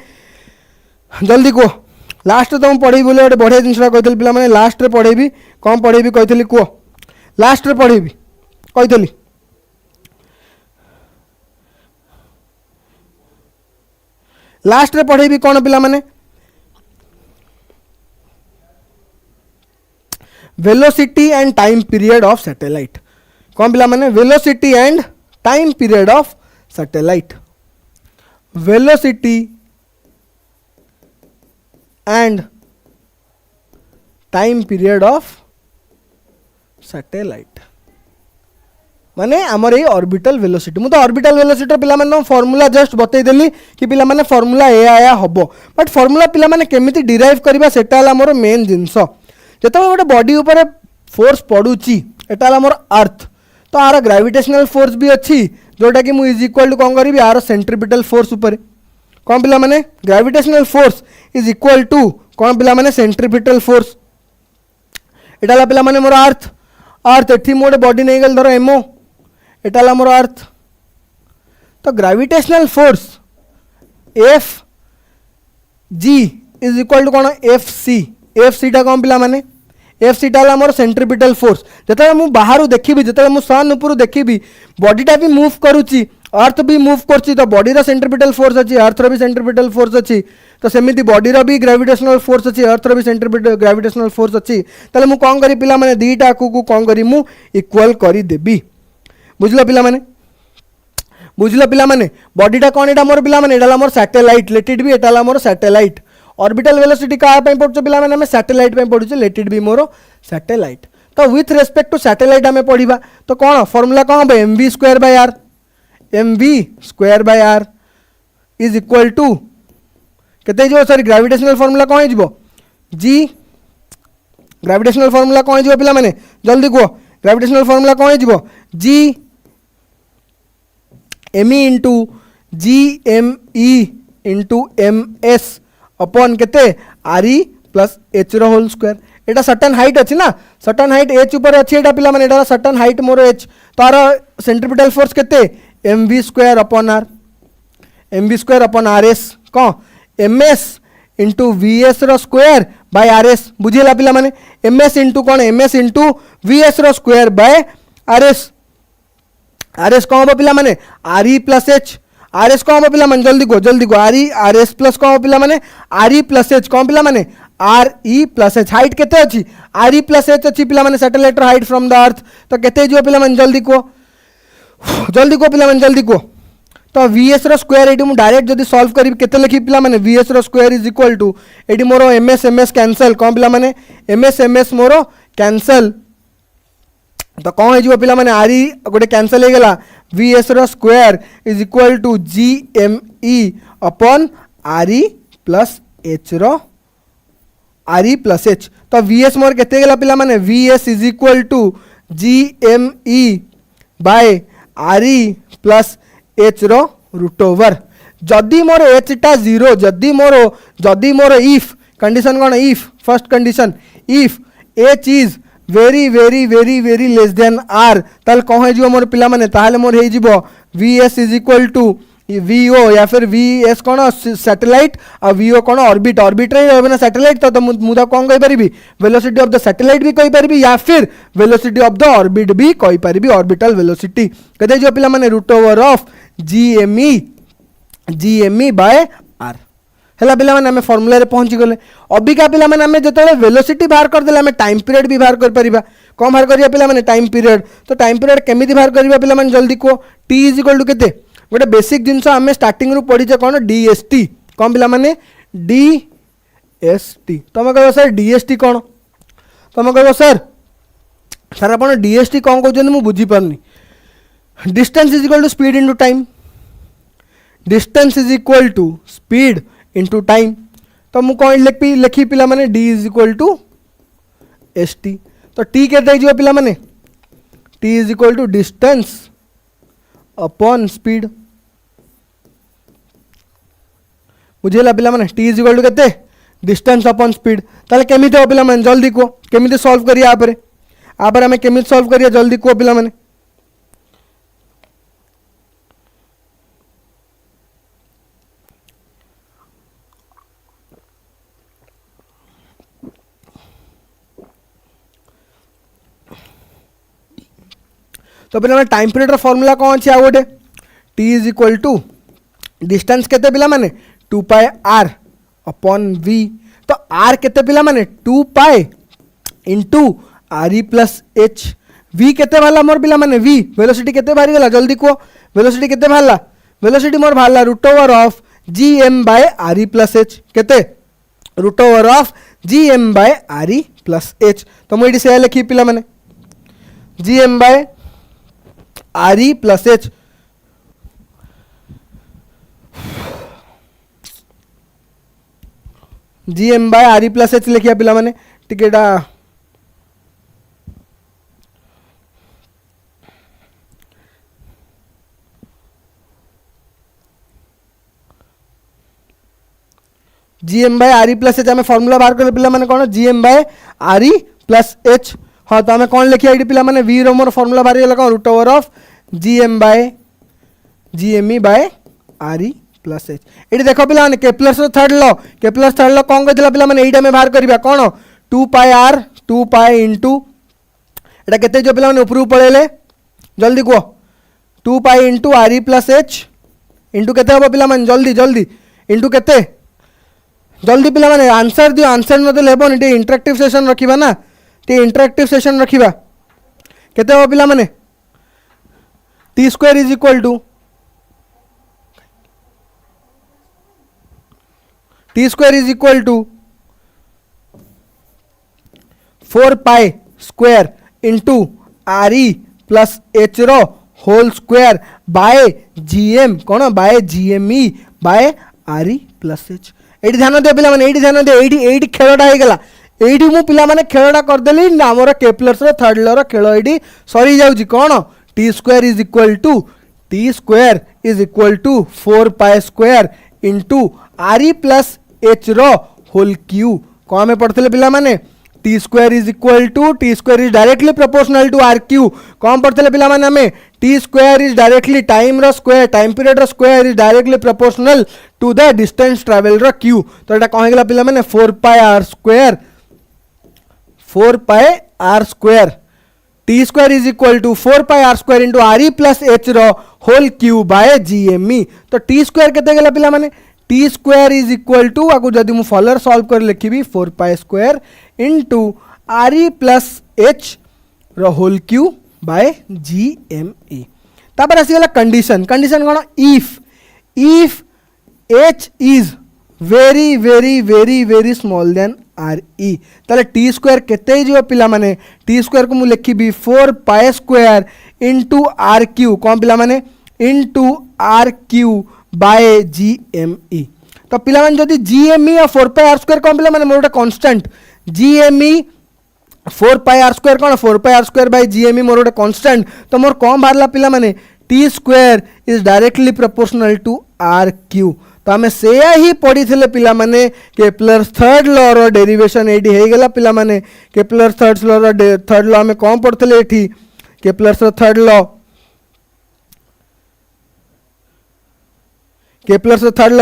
जल्दी कह लास्ट तो पढ़ेबी बोले गोटे बढ़िया जिनसा कही पिला माने लास्ट रे पढ़ेबी कौन पढ़ेबी कही कह लास्ट रे पढ़ेबी कही लास्ट रे पढ़ेबी कौन पिला माने velocity and time period of satellite कौन पिला माने velocity and time period of satellite velocity and time period of satellite माने आमर ये ऑर्बिटल वेलोसिटी मुझे ऑर्बिटल वेलोसिटी पिला माने फॉर्मूला जस्ट बतईदेली कि पिला माने फॉर्मूला या हबो बट फॉर्मूला पिला माने केमिति डिराइव करबा सेटा हला मोर मेन जिंस जो गोटे बॉडी उपर फोर्स पड़ुची एटा मोर अर्थ तो आर ग्रेविटेशनल फोर्स भी अच्छी जोटा कि मुझे इज इक्वल टू कौन करी आर सेंट्रीपिटल फोर्स उपर कौन पिला माने gravitational force is equal to कौन पिला माने सेंट्रीपिटल फोर्स एटा पिला माने मोर अर्थ एठी मोटे बॉडी नहीं गल धर एमओ एटा मोर अर्थ तो gravitational force F G is equal to कौन एफ सी टा कौन पिला माने एफ सी टा मोर सेंट्रीपिटल फोर्स जो मुझे बाहर देखी जो मुझे सन ऊपर देखी बॉडीटा भी मूव करुच्ची अर्थ भी मूव कर तो बॉडी सेंट्रीपिटल फोर्स अच्छी अर्थर भी सेंट्रीपिटल फोर्स अच्छी तो सेमती बॉडीर भी ग्रेविटेशनल फोर्स अच्छी अर्थर भी सेंट्रीपिटल ग्रेविटेशनल फोर्स अच्छी ताले मु कौन करी पिला माने दीटा को कौन करी मु इक्वल करी देबी बुझलो पिला माने बॉडीटा कौन एटा मोर पिला माने एटा मोर satellite late it B Etah more satellite orbital velocity क्या पढ़ु पिला माने हमें सैटेलाइट पढ़ुचे लेट इट बी मोर सैटेलाइट तो विथ रेस्पेक्ट टू सैटेलाइट आम पढ़ा तो कौन फॉर्मूला कौन हम M V square by R is equal to केते जो सॉरी ग्रेविटेशनल फार्मूला कौन हो जी ग्रेविटेशनल फार्मूला कौन हो पिला माने जल्दी कहो ग्रेविटेशनल फार्मूला कौन हो G M E into G M E into M S upon केते आर ई प्लस एच रो होल स्क्वायर एटा सर्टन हाइट अच्छी ना सर्टन हाइट एच ऊपर अच्छी एटा पिला माने एटा सर्टन हाइट मोर एच तार सेंट्रिपिटल फोर्स केते M V square upon R S कौन M S into V S रो स्क्वायर बाय आर एस बुझेगा पिला माने एम एस इंटू कौन M S into V S रो स्क्वायर बाय आर एस कौन हम पिला माने R E plus H R S कौन हम पिला माने जल्दी को आर एस प्लस कौन हम पिला माने आर ई प्लस एच कौन पिला माने R E plus H height केते अच्छी आर ई प्लस एच अच्छी पिला माने सैटेलाइट हाइट फ्रॉम द अर्थ तो केते जो पिला माने जल्दी को पिला माने जल्दी को तो वी एस रो स्क्वायर एटी मु डायरेक्ट जदी सॉल्व करी केते लिखी पिला माने वी एस रो स्क्वायर इज इक्वल टू एटी मोरो एम एस कैंसल कौन पिला माने एम एस मोरो कैंसल तो कौन हो पिला माने आर ई गोटे कैंसल हो गला वी एस रो square is equal to G M E upon R E plus H रो आर ई प्लस एच तो वी एस मोर केते गला पिला माने V S is equal to G M E by R E plus H रो रूट ओवर जदि मोर एच टा जीरो जदि मोर इफ कंडीशन कौन if first condition if H is very very very very less than are ताल कौन हो मोर पिला माने ताहले मोर हे जिवो V S is equal to V O या फिर वी एस कौन सैटेलाइट और वी ओ कौन ऑर्बिट ऑर्बिट रे रहबे ना सैटेलाइट तो मुदा कौन कहि परिबी वेलोसिटी ऑफ द सैटेलाइट भी कहि परिबी या फिर वेलोसिटी ऑफ द ऑर्बिट भी कहि परिबी ऑर्बिटल वेलोसिटी कदे जो पिला माने root over of GME by R है पिला माने फॉर्मूला रे पहुंची गले अबिका पिला माने हमें जतले वेलोसिटी बाहर कर देले हमें टाइम पीरियड भी बाहर कर परिबा कौन बाहर करिया पिला माने टाइम पीरियड तो टाइम पीरियड केमिति बाहर करिबा पिला माने जल्दी को t इज इक्वल टू केते गोटे बेसिक जिनस आम स्टार्टिंग रू पढ़ी कौन डीएसटी कौन पिला माने डीएसटी तुम कह सर डीएसटी कौन तुम कह सर सर आप डीएसटी कौन कहते मुझे बुझीपारनी distance is equal to speed into time distance is equal to speed into time तो मुझे कौन लिखी पिला माने D is equal to S T तो टी के पिला माने T is equal to distance upon speed बुझेगा पिला माने टी इज इक्वल टू केते डिस्टेंस अपॉन स्पीड ताले केमिति हो पिला माने जल्दी को केमिति सॉल्व करिया आपर हमें केमिति सॉल्व करिया जल्दी को पिला माने तो पिला टाइम पीरियड फॉर्मूला कौन अच्छे गोटे T is equal to distance केते पिला माने 2 पाई आर अपॉन वी तो आर केते पिला माने 2 pi into R E plus H V केते भाला मोर पिला माने वी वेलोसिटी केते बाहरी गला जल्दी को वेलोसिटी केते भाला वेलोसिटी मोर भाला root over of G M by R E plus H केते root over of G M by R E plus H तो मुझे से लिखी पिला माने G M by R E plus H G M by R E plus H लिखिया पिला माने टिकेटा G M by R E plus H आम फॉर्मूला बाहर कर पिला माने कौन G M by R E plus H हाँ तो आम कौन लिखिया ये पिला माने वी रो मोर फॉर्मूला बाहरी गला कौन root over of G M E by R E plus H ये देख पिला माने केप्लर्स थर्ड लॉ कौन कहला पिला माने एटा में बाहर करबा कौन 2 पाई आर 2 पाई इंटू एटा केते जो पिला माने ऊपर पळेले जल्दी को 2 pi into R E plus H into केते हो पिला माने जल्दी जल्दी इंटू केते जल्दी पिला माने आंसर दियो आंसर न देले हेबो नी इंटरेक्टिव सेशन रखिबा ना टे इंटरेक्टिव सेशन रखिबा केते हो पिला माने T square is equal to T square is equal to 4 pi square into R E plus H रो होल स्क्वायर बाय जीएम कौन by G M E by R E plus H ये ध्यान दियो पिला माने, ये ध्यान दियो, ये खेलटा हो गला, ये मु पिला माने खेलटा करदेली आमर केप्लर्स थर्ड लॉ रो खेल ये सरी जाउची कौन T square is equal to 4 pi square into R E plus H रो होल क्यू कौन आम पढ़ते पिला माने T square is directly proportional to R cube कौन पढ़ते पिला माने हमें T square is directly time रो स्क्वायर टाइम पीरियड रो square is directly proportional to the distance travel रो क्यू तो एटा कौन गला पिला माने 4 pi R square T square is equal to 4 pi R square into R E plus H रो whole cube by G M E तो टी स्क्वायर केते गला पिला माने T square is equal to आपको जदि मु फॉलोअर सॉल्व कर लिखी 4 pi square into R E plus H रो whole cube by G M E तापर आसीगला कंडीशन कौन if H is very very very very small then R E ताले टी स्क्वायर केते जो पिला माने टी स्क्वायर को मु लिखी 4 pi square into R cube कौन पिला माने into R cube by G M E तो पिला माने जदि जी एम ई और 4 पाई आर स्क्वायर कौन पिला माने मोर constant G M E 4 pi R square कौन 4 pi R square by G M E मोर कांस्टेंट तो मोर कौन बाहरला पिला माने T square is directly proportional to R cube तो आम से ही पढ़ी थे पिला माने केप्लर थर्ड लॉ रो डेरिवेशन एडी हो गला पिला माने केप्लर थर्ड लॉ में कौन पढ़ते एठी केप्लर थर्ड लॉ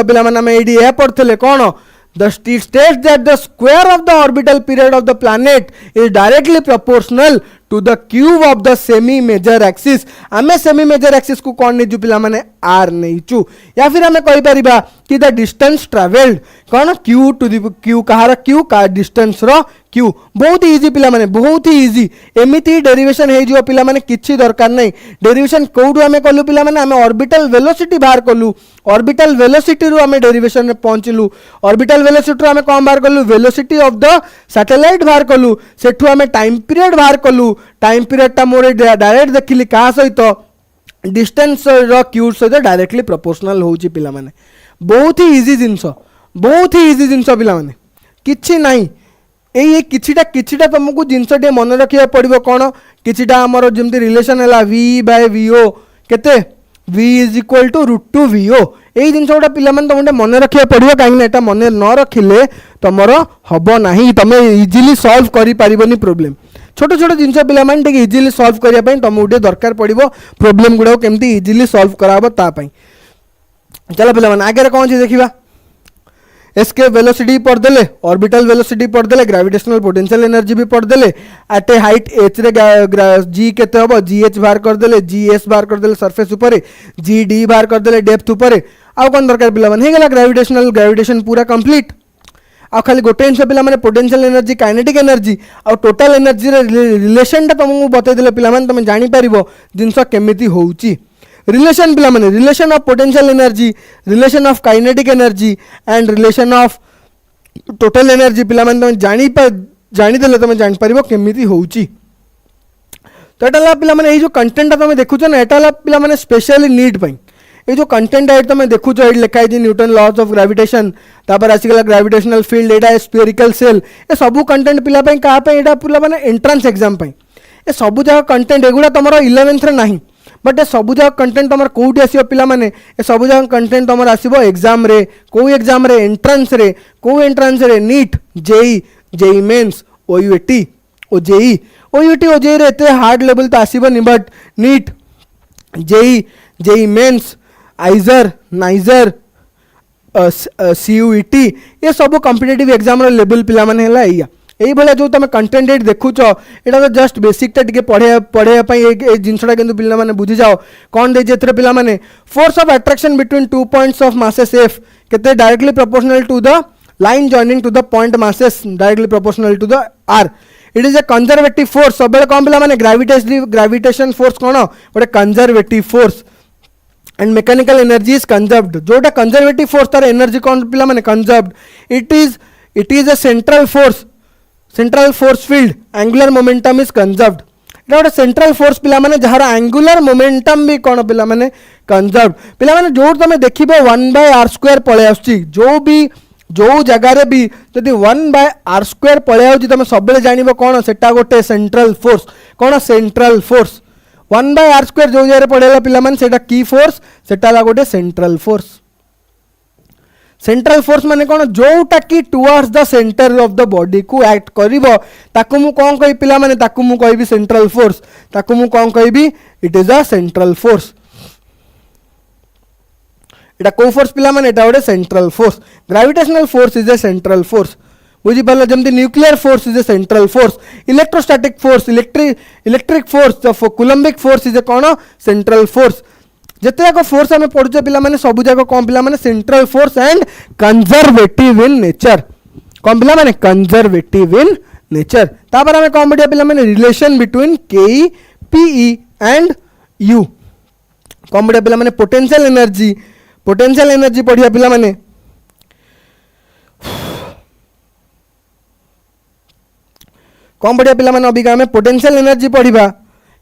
पिला माने हमें एडी ए पढ़ते कौन the states that the square of the orbital period of the planet is directly proportional to the cube of the semi major axis आमे semi major axis को कौन नहीं पिला माने r नहीं चु या फिर हमें कहि परिबा कि the distance traveled कौन q to the q Kahar q का distance रो q बहुत इजी पिला माने बहुत ही इजी एमिति डेरिवेशन हे जो पिला माने किछि दरकार नहीं डेरिवेशन कोडु हमें कलु पिला माने हमें ऑर्बिटल वेलोसिटी बाहर कलु ऑर्बिटल वेलोसिटी रो हमें डेरिवेशन में पहुंचलु ऑर्बिटल वेलोसिटी रो हमें कौन बाहर कलु वेलोसिटी ऑफ द सैटेलाइट बाहर कलु सेठु हमें टाइम पीरियड बाहर कलु टाइम पीरियड टा मोरे डायरेक्ट देखिली का सहित डिस्टेंस रो क्यू सहित डायरेक्टली प्रोपोर्शनल होउची पिला माने बहुत ही इजी जिंस पिला माने किछि नाही ये किछिटा तुमको जिनस टे मन रखा पड़ो कौन किछिटा आमर जमी रिलेशन है v बाय vo केते v is equal to √2 vo यही जिन गोटा पिला तुमको मन रखा पड़ो कहीं मन न रखिले तुम हम ना तुम इजिली सॉल्व कर पारिबनी प्रॉब्लम छोट छोट जिन पे इजिली सॉल्व करने तुमको गोटे दरकार पड़ो प्रॉब्लम गुड़ा केमती इजिली सॉल्व कराबी चलो पिला आगे कौन चीज देखा एस्केप वेलोसिटी पढ़देले ऑर्बिटल वेलोसिटी पढ़देले ग्रेविटेशनल पोटेंशियल एनर्जी भी पढ़देले एट ए हाइट एच रे जी केते हबो जी एच बाहर करदेले जी एस बाहर करदेले सरफेस ऊपर जी डी बाहर करदेले डेप्थ ऊपर आउ कौन दरकार पिला माने हेगला ग्रेविटेशन पूरा कंप्लीट आ खाली गोटे जिन पिला माने पोटेंशियल एनर्जी काइनेटिक एनर्जी आ टोटल एनर्जी रे रिलेशन टा तुमको बतै देले पिला माने तुम जानि परिबो जिंस केमिति होउची रिलेशन पिला माने relation of potential energy relation of kinetic energy and relation of total energy पिला माने तुम जानि देले तुम जानि परिबो केमिति होउची तो एटा पिला माने ए जो कंटेंट तुम देखुछ ना एटा पिला माने स्पेशली नीड पई ये जो कंटेंट है तुम देखुछ ये लिखा है न्यूटन लॉज ऑफ ग्रेविटेशन तापर आसीगला ग्रेविटेशनल फील्ड एटा स्फेरिकल सेल ए सब कंटेंट पिला पई का पई एटा पिला माने एंट्रेंस एग्जाम पई ए सब जगह कंटेंट एगुडा तुमरो 11th रे नाही बट ए सब जगह कंटेंट तुम कौटी आसो पिला माने ए सब जगह कंटेंट तुम आसो एग्जाम रे को एग्जाम रे एंट्रेंस रे NEET JEE Mains OUAT OJEE रे एते हार्ड लेवल तो आसीबनी but NEET JEE Mains IISER NISER CUET ये सब कॉम्पिटिटिव एग्जाम रो लेवल पिला माने हला एया यही भाया जो तुम कंटेंट एट देखुच यहाँ तो जस्ट बेसिकटा टे पढ़ाई जिनसा कि पिला माने बुझी जाओ कौन दे पिला माने force of attraction between 2 points of masses F केते directly proportional to the line joining to the point masses directly proportional to the R it is a conservative force सब कौन पिला माने ग्रेविटेशन फोर्स कौन गोटे conservative force and mechanical energy is conserved जोटा कंजर्वेटिव फोर्स तार एनर्जी कौन पिला माने conserved it is a central force field angular momentum is conserved एटा गोटे सेंट्रल फोर्स पिला माने जहार एंगुलर मोमेंटम भी कौन पिला माने कंजर्व्ड पिला माने जो तुम देखिबो 1/r² पळे आछी जो भी जो जगार भी जदि 1/r² पलि आउची तुम सब जान कौन सेटा गोटे सेंट्रल फोर्स कौन सेंट्रल फोर्स 1/r² जो जगह पड़ेगा पिलामान सेटा की फोर्स सेटा गोटे सेंट्रल फोर्स सेंट्रल फोर्स माने कौन जोटा कि towards the centre of the body को एक्ट करिवो ताकू मु कौन कहि पिला माने ताकू मु कहबी सेंट्रल फोर्स ताकू मु कौन कहबी it is a central force एटा को फोर्स पिला माने एटा गोटे central force gravitational force is a central force बुझी पाल जमती nuclear force is a central force electrostatic force electric force Coulombic force is ए कौन सेंट्रल फोर्स जिते जाक फोर्स आम पढ़ुचे पिला सब जाक कौन पिला central force and conservative in nature कौन पिला कंजर्वेटिव इन नेचर तापर आम कौन पढ़िया पिला रिलेशन बिटवीन के पीई एंड यू कौन पढ़िया पिला पोटेंशियल एनर्जी पढ़िया पिला कौन पढ़िया पिला अबिका आम पोटेंशियल एनर्जी पढ़ा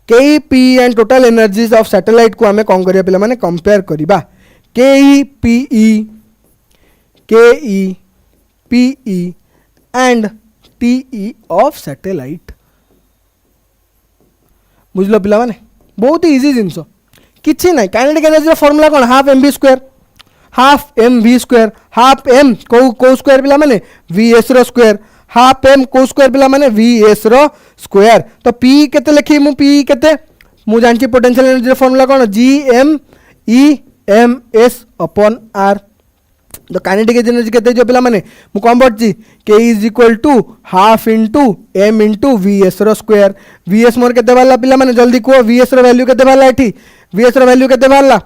K P and total energies of satellite को आम कौन करिया पिला कंपेयर करिबा K PE and TE of satellite बुझल पिला बहुत इजी जिनस किछि ना काइनेटिक एनर्जी फॉर्मूला कौन half M V square half M को स्क्वायर पिला वी एस रो स्क्वायर हाफ एम को स्क्वायर पिला वी एस रो स्क्वायर तो पी केते लिखी मु पी केते मु जानची पोटेंशियल एनर्जी फॉर्मूला कौन G M E M S upon R तो काइनेटिक एनर्जी केते जो पिला मु कौन पढ़ी K is equal to half into M into V S रो स्क्वायर वी एस मोर केते बाला पिला जल्दी कहो वी एस रो वैल्यू केते बाला एठी वी एस रो वैल्यू केते बाला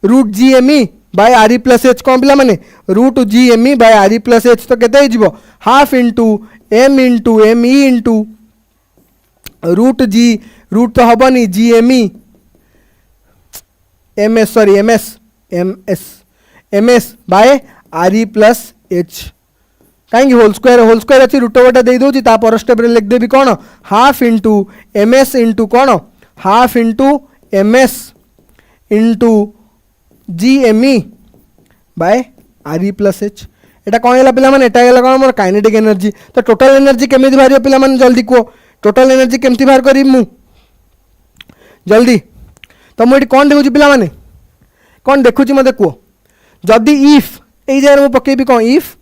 root G M E by R E plus H कौन पिला root G M E by R E plus H तो केते हिजबो half into M E into root तो हबनी G M E M S sorry M S by R E plus H कहीं होल स्क्वायर अच्छी रूट गोटे दे दूसरी तापर स्टेप लिखदेवी कौन half into M S into कौन half into M S into G M E by R E plus H एटा कौन है पिला एटा कौन मोर काइनेटिक एनर्जी तो टोटल एनर्जी केमी बाहर पिला जल्दी कहो टोटल एनर्जी केमती बाहर करी मु जल्दी तो मुझे कौन देखुची पिला कौन देखुची मत कह जदि इफ यही जगह मुझे पकेबी कौन if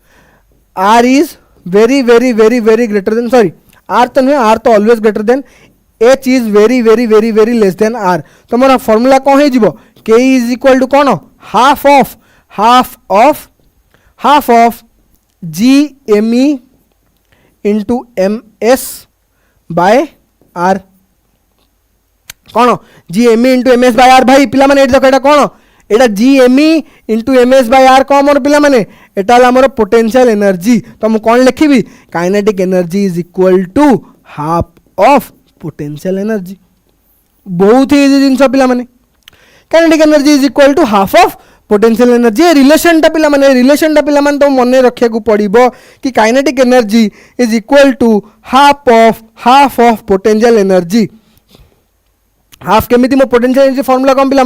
R is very very very very greater than sorry R तो नुहे आर तो always greater than H is very very very very less than R तो मोर फॉर्मूला कौन हो के इज इक्वल टू कौन half of G M E into M S by R कौन G M E into M S by R भाई पिला देख एटा कौन एटा G M E into M S by R कौन मोर पिला एटा मोर पोटेंशियल एनर्जी तो मुझे कौन लिखी kinetic energy is equal to half of potential energy बहुत ही इजी जिनस पिला kinetic energy is equal to half of potential energy रिलेशनटा पिला तो मन रखा पड़ो कि kinetic energy is equal to half of potential energy half केमी मो पोटेंशियल एनर्जी फॉर्मूला कौन पिला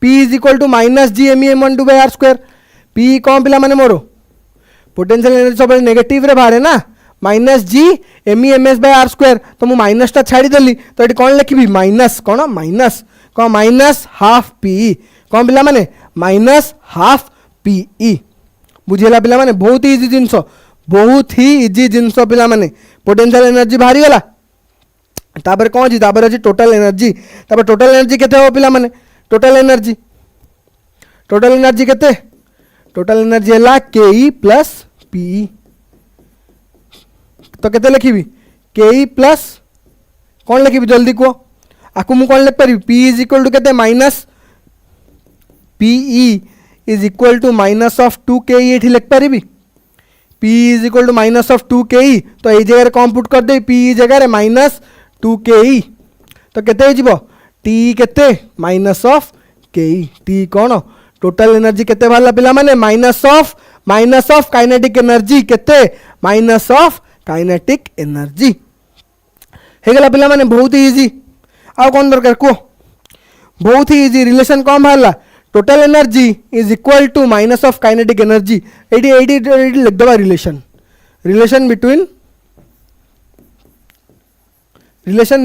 P is equal to minus G M E M one two by R square P कौन पिला मोर पोटेंशियल एनर्जी सब नेगेटिव रे बाहर ना minus G M E M S by R square तो मुझे माइनसटा छाड़देली तो ये कौन लिखी माइनस माइनस हाफ पीई कौन पिला माइनस हाफ पीई बुझेगा पिला बहुत ही इजी जिनस पिला पोटेंशियल एनर्जी बाहरी गला तापर कौन अच्छी तापर अच्छी टोटल एनर्जी केते हो पिला टोटल एनर्जी केते टोटल एनर्जी है के ई प्लस पीई तो केते लिखी के ई प्लस कौन लिखी जल्दी कह आपको मुझे कौन लिख पारि पी इज इक्वल टू केते minus PE is equal to minus of 2 K E लिख पारि P is equal to minus of 2 K ई तो ये जगह कौन पुट कर दे पी जगह माइनस 2 के ई तो केते टी केते माइनस ऑफ के ई टी कौन टोटल एनर्जी केते बाहरला पिला माइनस ऑफ काइनेटिक एनर्जी केते माइनस ऑफ काइनेटिक एनर्जी हेगला पिला बहुत ही इजी आ कौन दरकार कह बहुत ही इजी रिलेशन कौन बाहरला total energy is equal to minus of kinetic energy एटी लिखदे रिलेशन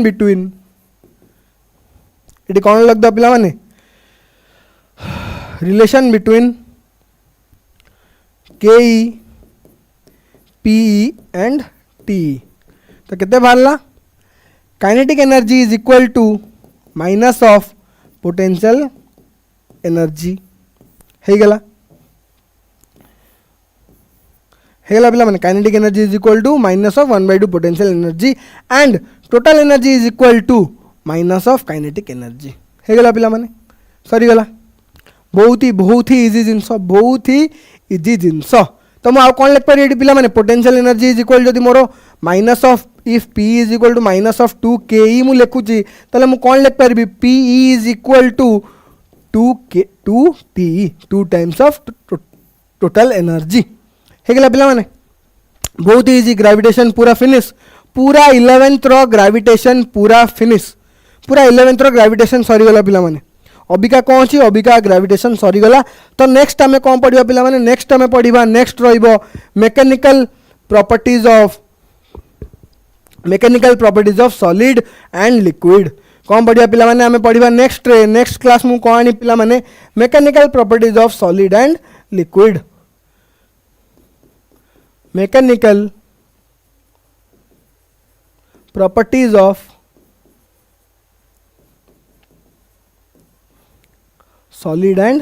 बिटवीन ये कौन लगता पिला माने रिलेशन बिटवीन के ई पी एंड टी तो केते बाहरला kinetic energy is equal to minus of potential energy हेगला पिला माने kinetic energy is equal to minus of 1/2 potential energy and total energy is equal to minus of kinetic energy हेगला पिला माने सरी गला बहुत ही इजी जिनस बहुत ही इजी जिनस तो मुझे कौन लिख पारि पिला माने पोटेंशियल एनर्जी इज इक्वल जदि मोर minus of if P is equal to minus of 2 K ई मु लिखुची ताले मु कौन लिख पारि P E is equal to 2 T 2 times of total energy हेगला पिला माने बहुत ही इजी ग्रेविटेशन पूरा फिनिश पूरा 11th रो ग्रेविटेशन पूरा फिनिश पूरा 11th रो ग्रेविटेशन सरी गला पिला माने अबिका कौन अच्छी अबिका ग्रेविटेशन सरीगला तो नेक्स्ट आम कौन पढ़ा पिला माने नेक्स्ट आम पढ़ा नेक्स्ट रहिबो mechanical properties of solid and liquid कौन पढ़ा पिला माने आम पढ़ा नेक्स्ट क्लास मु कौन आनी पिला माने mechanical properties of solid and liquid mechanical properties of solid and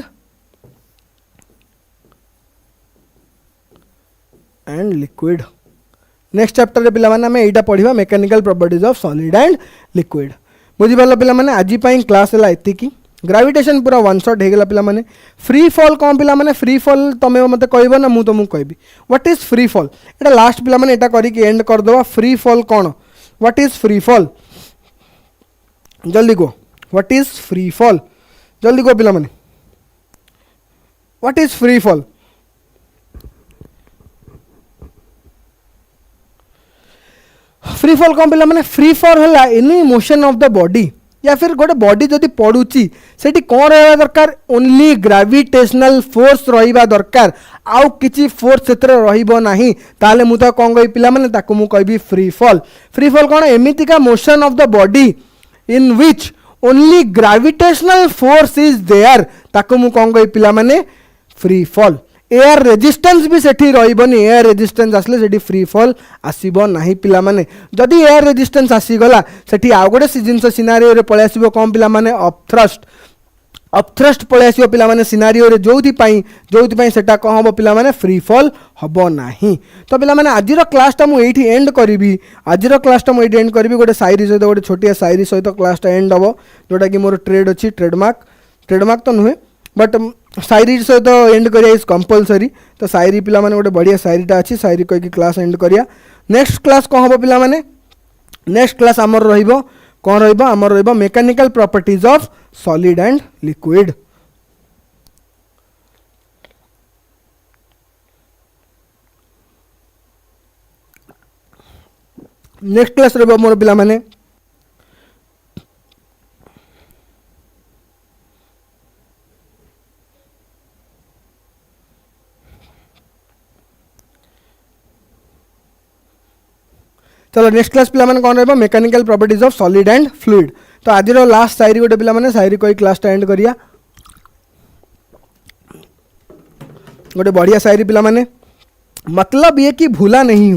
liquid next chapter रे पिला माने हमें एटा पढ़िबा mechanical properties of solid and liquid बुझी पारला पिला माने आज पई क्लास हला एति की ग्रेविटेशन पूरा वन शॉट हे गला पिला माने फ्री फॉल कौन पिला माने फ्री फॉल तमे मते कहबो ना मु तुमको कहबी what is free fall Etah last पिला माने एटा करी के एंड कर दवा फ्री फॉल कौन व्हाट इज फ्री फॉल जल्दी को व्हाट इज फ्री फॉल जल्दी को पिला माने what is free fall free fall कौन पिला माने फ्री फॉल हला any motion of the body या फिर गोटे बॉडी जदि पड़ुची सेठी कौन रहा दरकार ओनली ग्रेविटेशनल फोर्स रहिबा दरकार आउ किछि फोर्स सेतरे रहिबो नाही ताले मु त कौन कहि पिला माने ताको मु कहबी फ्री फॉल कौन एमिति का motion of the body in which only gravitational force is there ताको मु कौन कहि पिला माने फ्री फॉल एयर रेजिस्टेंस भी सेठी रहिबोनी एयर रेजिस्टेंस आसले सेठी फ्री फॉल आसीबो नाही पिला माने जदि एयर रेजिस्टेंस आसी गला सेठी आ गोटे जिनस सिनारियो रे पळे आसीबो कौन पिला माने अपथ्रस्ट पळे आसीबो पिला माने सिनारियो रे जोथि पई सेटा कौन हबो पिला माने फ्री फॉल हबो नाही तो पिला माने आजिर क्लास टा मु एठी एंड करबी गोटे शायरी सहित गोटे छोटिया शायरी सहित क्लास टा एंड हबो जोटा कि मोर ट्रेड अछि ट्रेडमार्क तो नुहे बट शायरी सहित एंड करिया इज कंपलसरी तो शायरी पिला माने गोटे बढ़िया शायरीटा अच्छी शायरी कह क्लास एंड करिया नेक्स्ट क्लास कौन हम पिला माने नेक्स्ट क्लास आमर रहिबो कौन रहिबो आमर रहिबो mechanical properties of solid and liquid next class रहिबो मोर पिला माने चलो नेक्स्ट क्लास पिला माने कौन रहिबो mechanical properties of solid and fluid तो आज लास्ट शायरी गोटे पिला माने शायरी कोई क्लास टा एंड करिया गोटे बढ़िया शायरी पिला माने मतलब ये कि भूला नहीं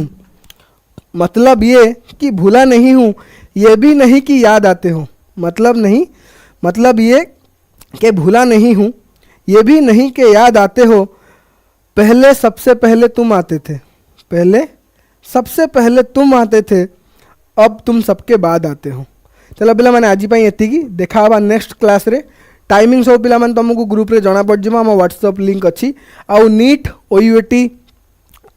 हूँ ये भी नहीं कि याद आते हो मतलब ये कि भूला नहीं हूँ ये भी नहीं कि याद आते हो पहले सबसे पहले तुम आते थे अब तुम सबके बाद आते हो चलो पिला माने आज एति देखा हवा नेक्स्ट क्लास रे टाइमिंग सब पिला माने तुमको ग्रुप रे जना पड़ जिमा हम व्हाट्सएप लिंक अच्छी आउ नीट ओयूएटी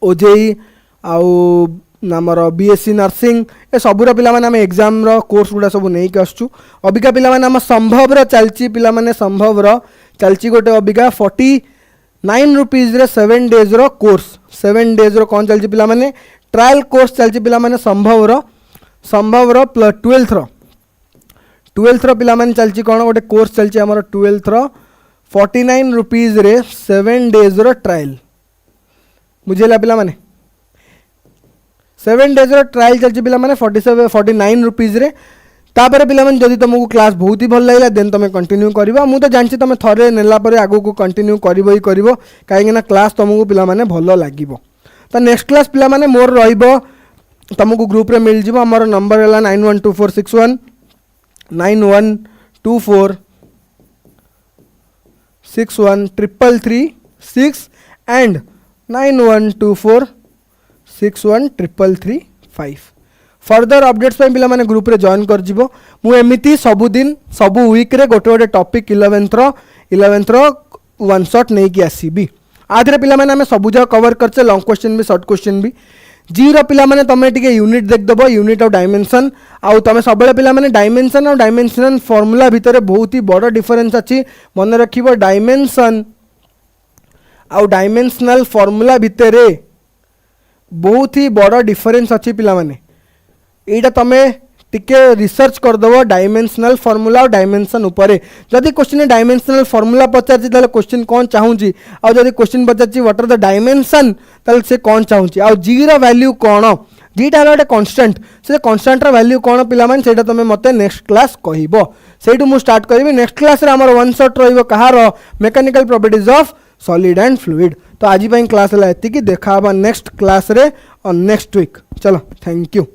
ओजेई आउ नामर बीएससी नर्सिंग ए सबूर पिला माने हम एग्जाम रो कोर्स गुडा सब नहीं आसचु अबिका पिला माने हम संभव रो चलची पिला माने संभव रो चलची गोटे अबिका 49 रुपीज रे 7 डेज रो कोर्स 7 डेज रो कौन चलची पिला माने ट्रायल कोर्स चलची पिला माने संभव रो प्लस 12th रो पिला माने चलची कौन गोटे कोर्स चलची हमर 12th रो 49 रुपीज रे 7 डेज रो ट्रायल बुझेला पिला माने 7 डेज रो ट्रायल चलछि पिला माने 49 रुपीज रे तापर पिला माने जदि तुमको क्लास बहुत ही भल लागला देन तुम कंटिन्यू करबा मु तो जानछि तुम थरे नेला परे आगो को कंटिन्यू करबो ही करबो काहे ना क्लास तुमको पिला माने भल लागिबो तो नेक्स्ट क्लास पिला माने मोर रहइबो तुमको ग्रुप रे मिल जिवो हमर नंबर हला 912461 9124613336 एंड 9124613335 फर्दर अपडेट्स पे पिला माने ग्रुप रे जॉइन कर जिवो मु एमिति सब दिन सब वीक रे गोटे गोटे टॉपिक 11th रो वन शॉट नहीं कि आसीबी आधरे पिला माने हमें सब जगह कवर करछे लॉन्ग क्वेश्चन भी शॉर्ट क्वेश्चन भी जी रो पिला माने तमे टिके यूनिट देख दबो यूनिट ऑफ डायमेंशन आउ तमे सबले पिला माने डायमेंशन और डायमेंशनल फार्मूला भितरे बहुत ही बड़ डिफरेंस अछि मन रखिबो डायमेंशन आउ डायमेंशनल फार्मूला भितरे बहुत ही बड़ डिफरेंस अछि पिला माने एटा तमे टिके रिसर्च कर दबो डायमेंशनल फार्मूला और डायमेंशन ऊपर जदि क्वेश्चन डायमेंशनल फार्मूला पचारछि ताले क्वेश्चन कोन चाहूची आ जदि क्वेश्चन पचारछि व्हाट आर द डायमेंशन ताले से कोन चाहूची आ जी रा वैल्यू कोन जीटा हला गोटे कांस्टेंट से कांस्टेंट रा वैल्यू कोन पिला माने सेटा तमे मते नेक्स्ट क्लास कहिबो सेटू मु स्टार्ट करबी नेक्स्ट क्लास रे हमर वन शॉट रहइबो कहार mechanical properties of solid and fluid तो आज पई क्लास हला एति कि देखाबा नेक्स्ट क्लास रे और नेक्स्ट वीक चलो थैंक यू।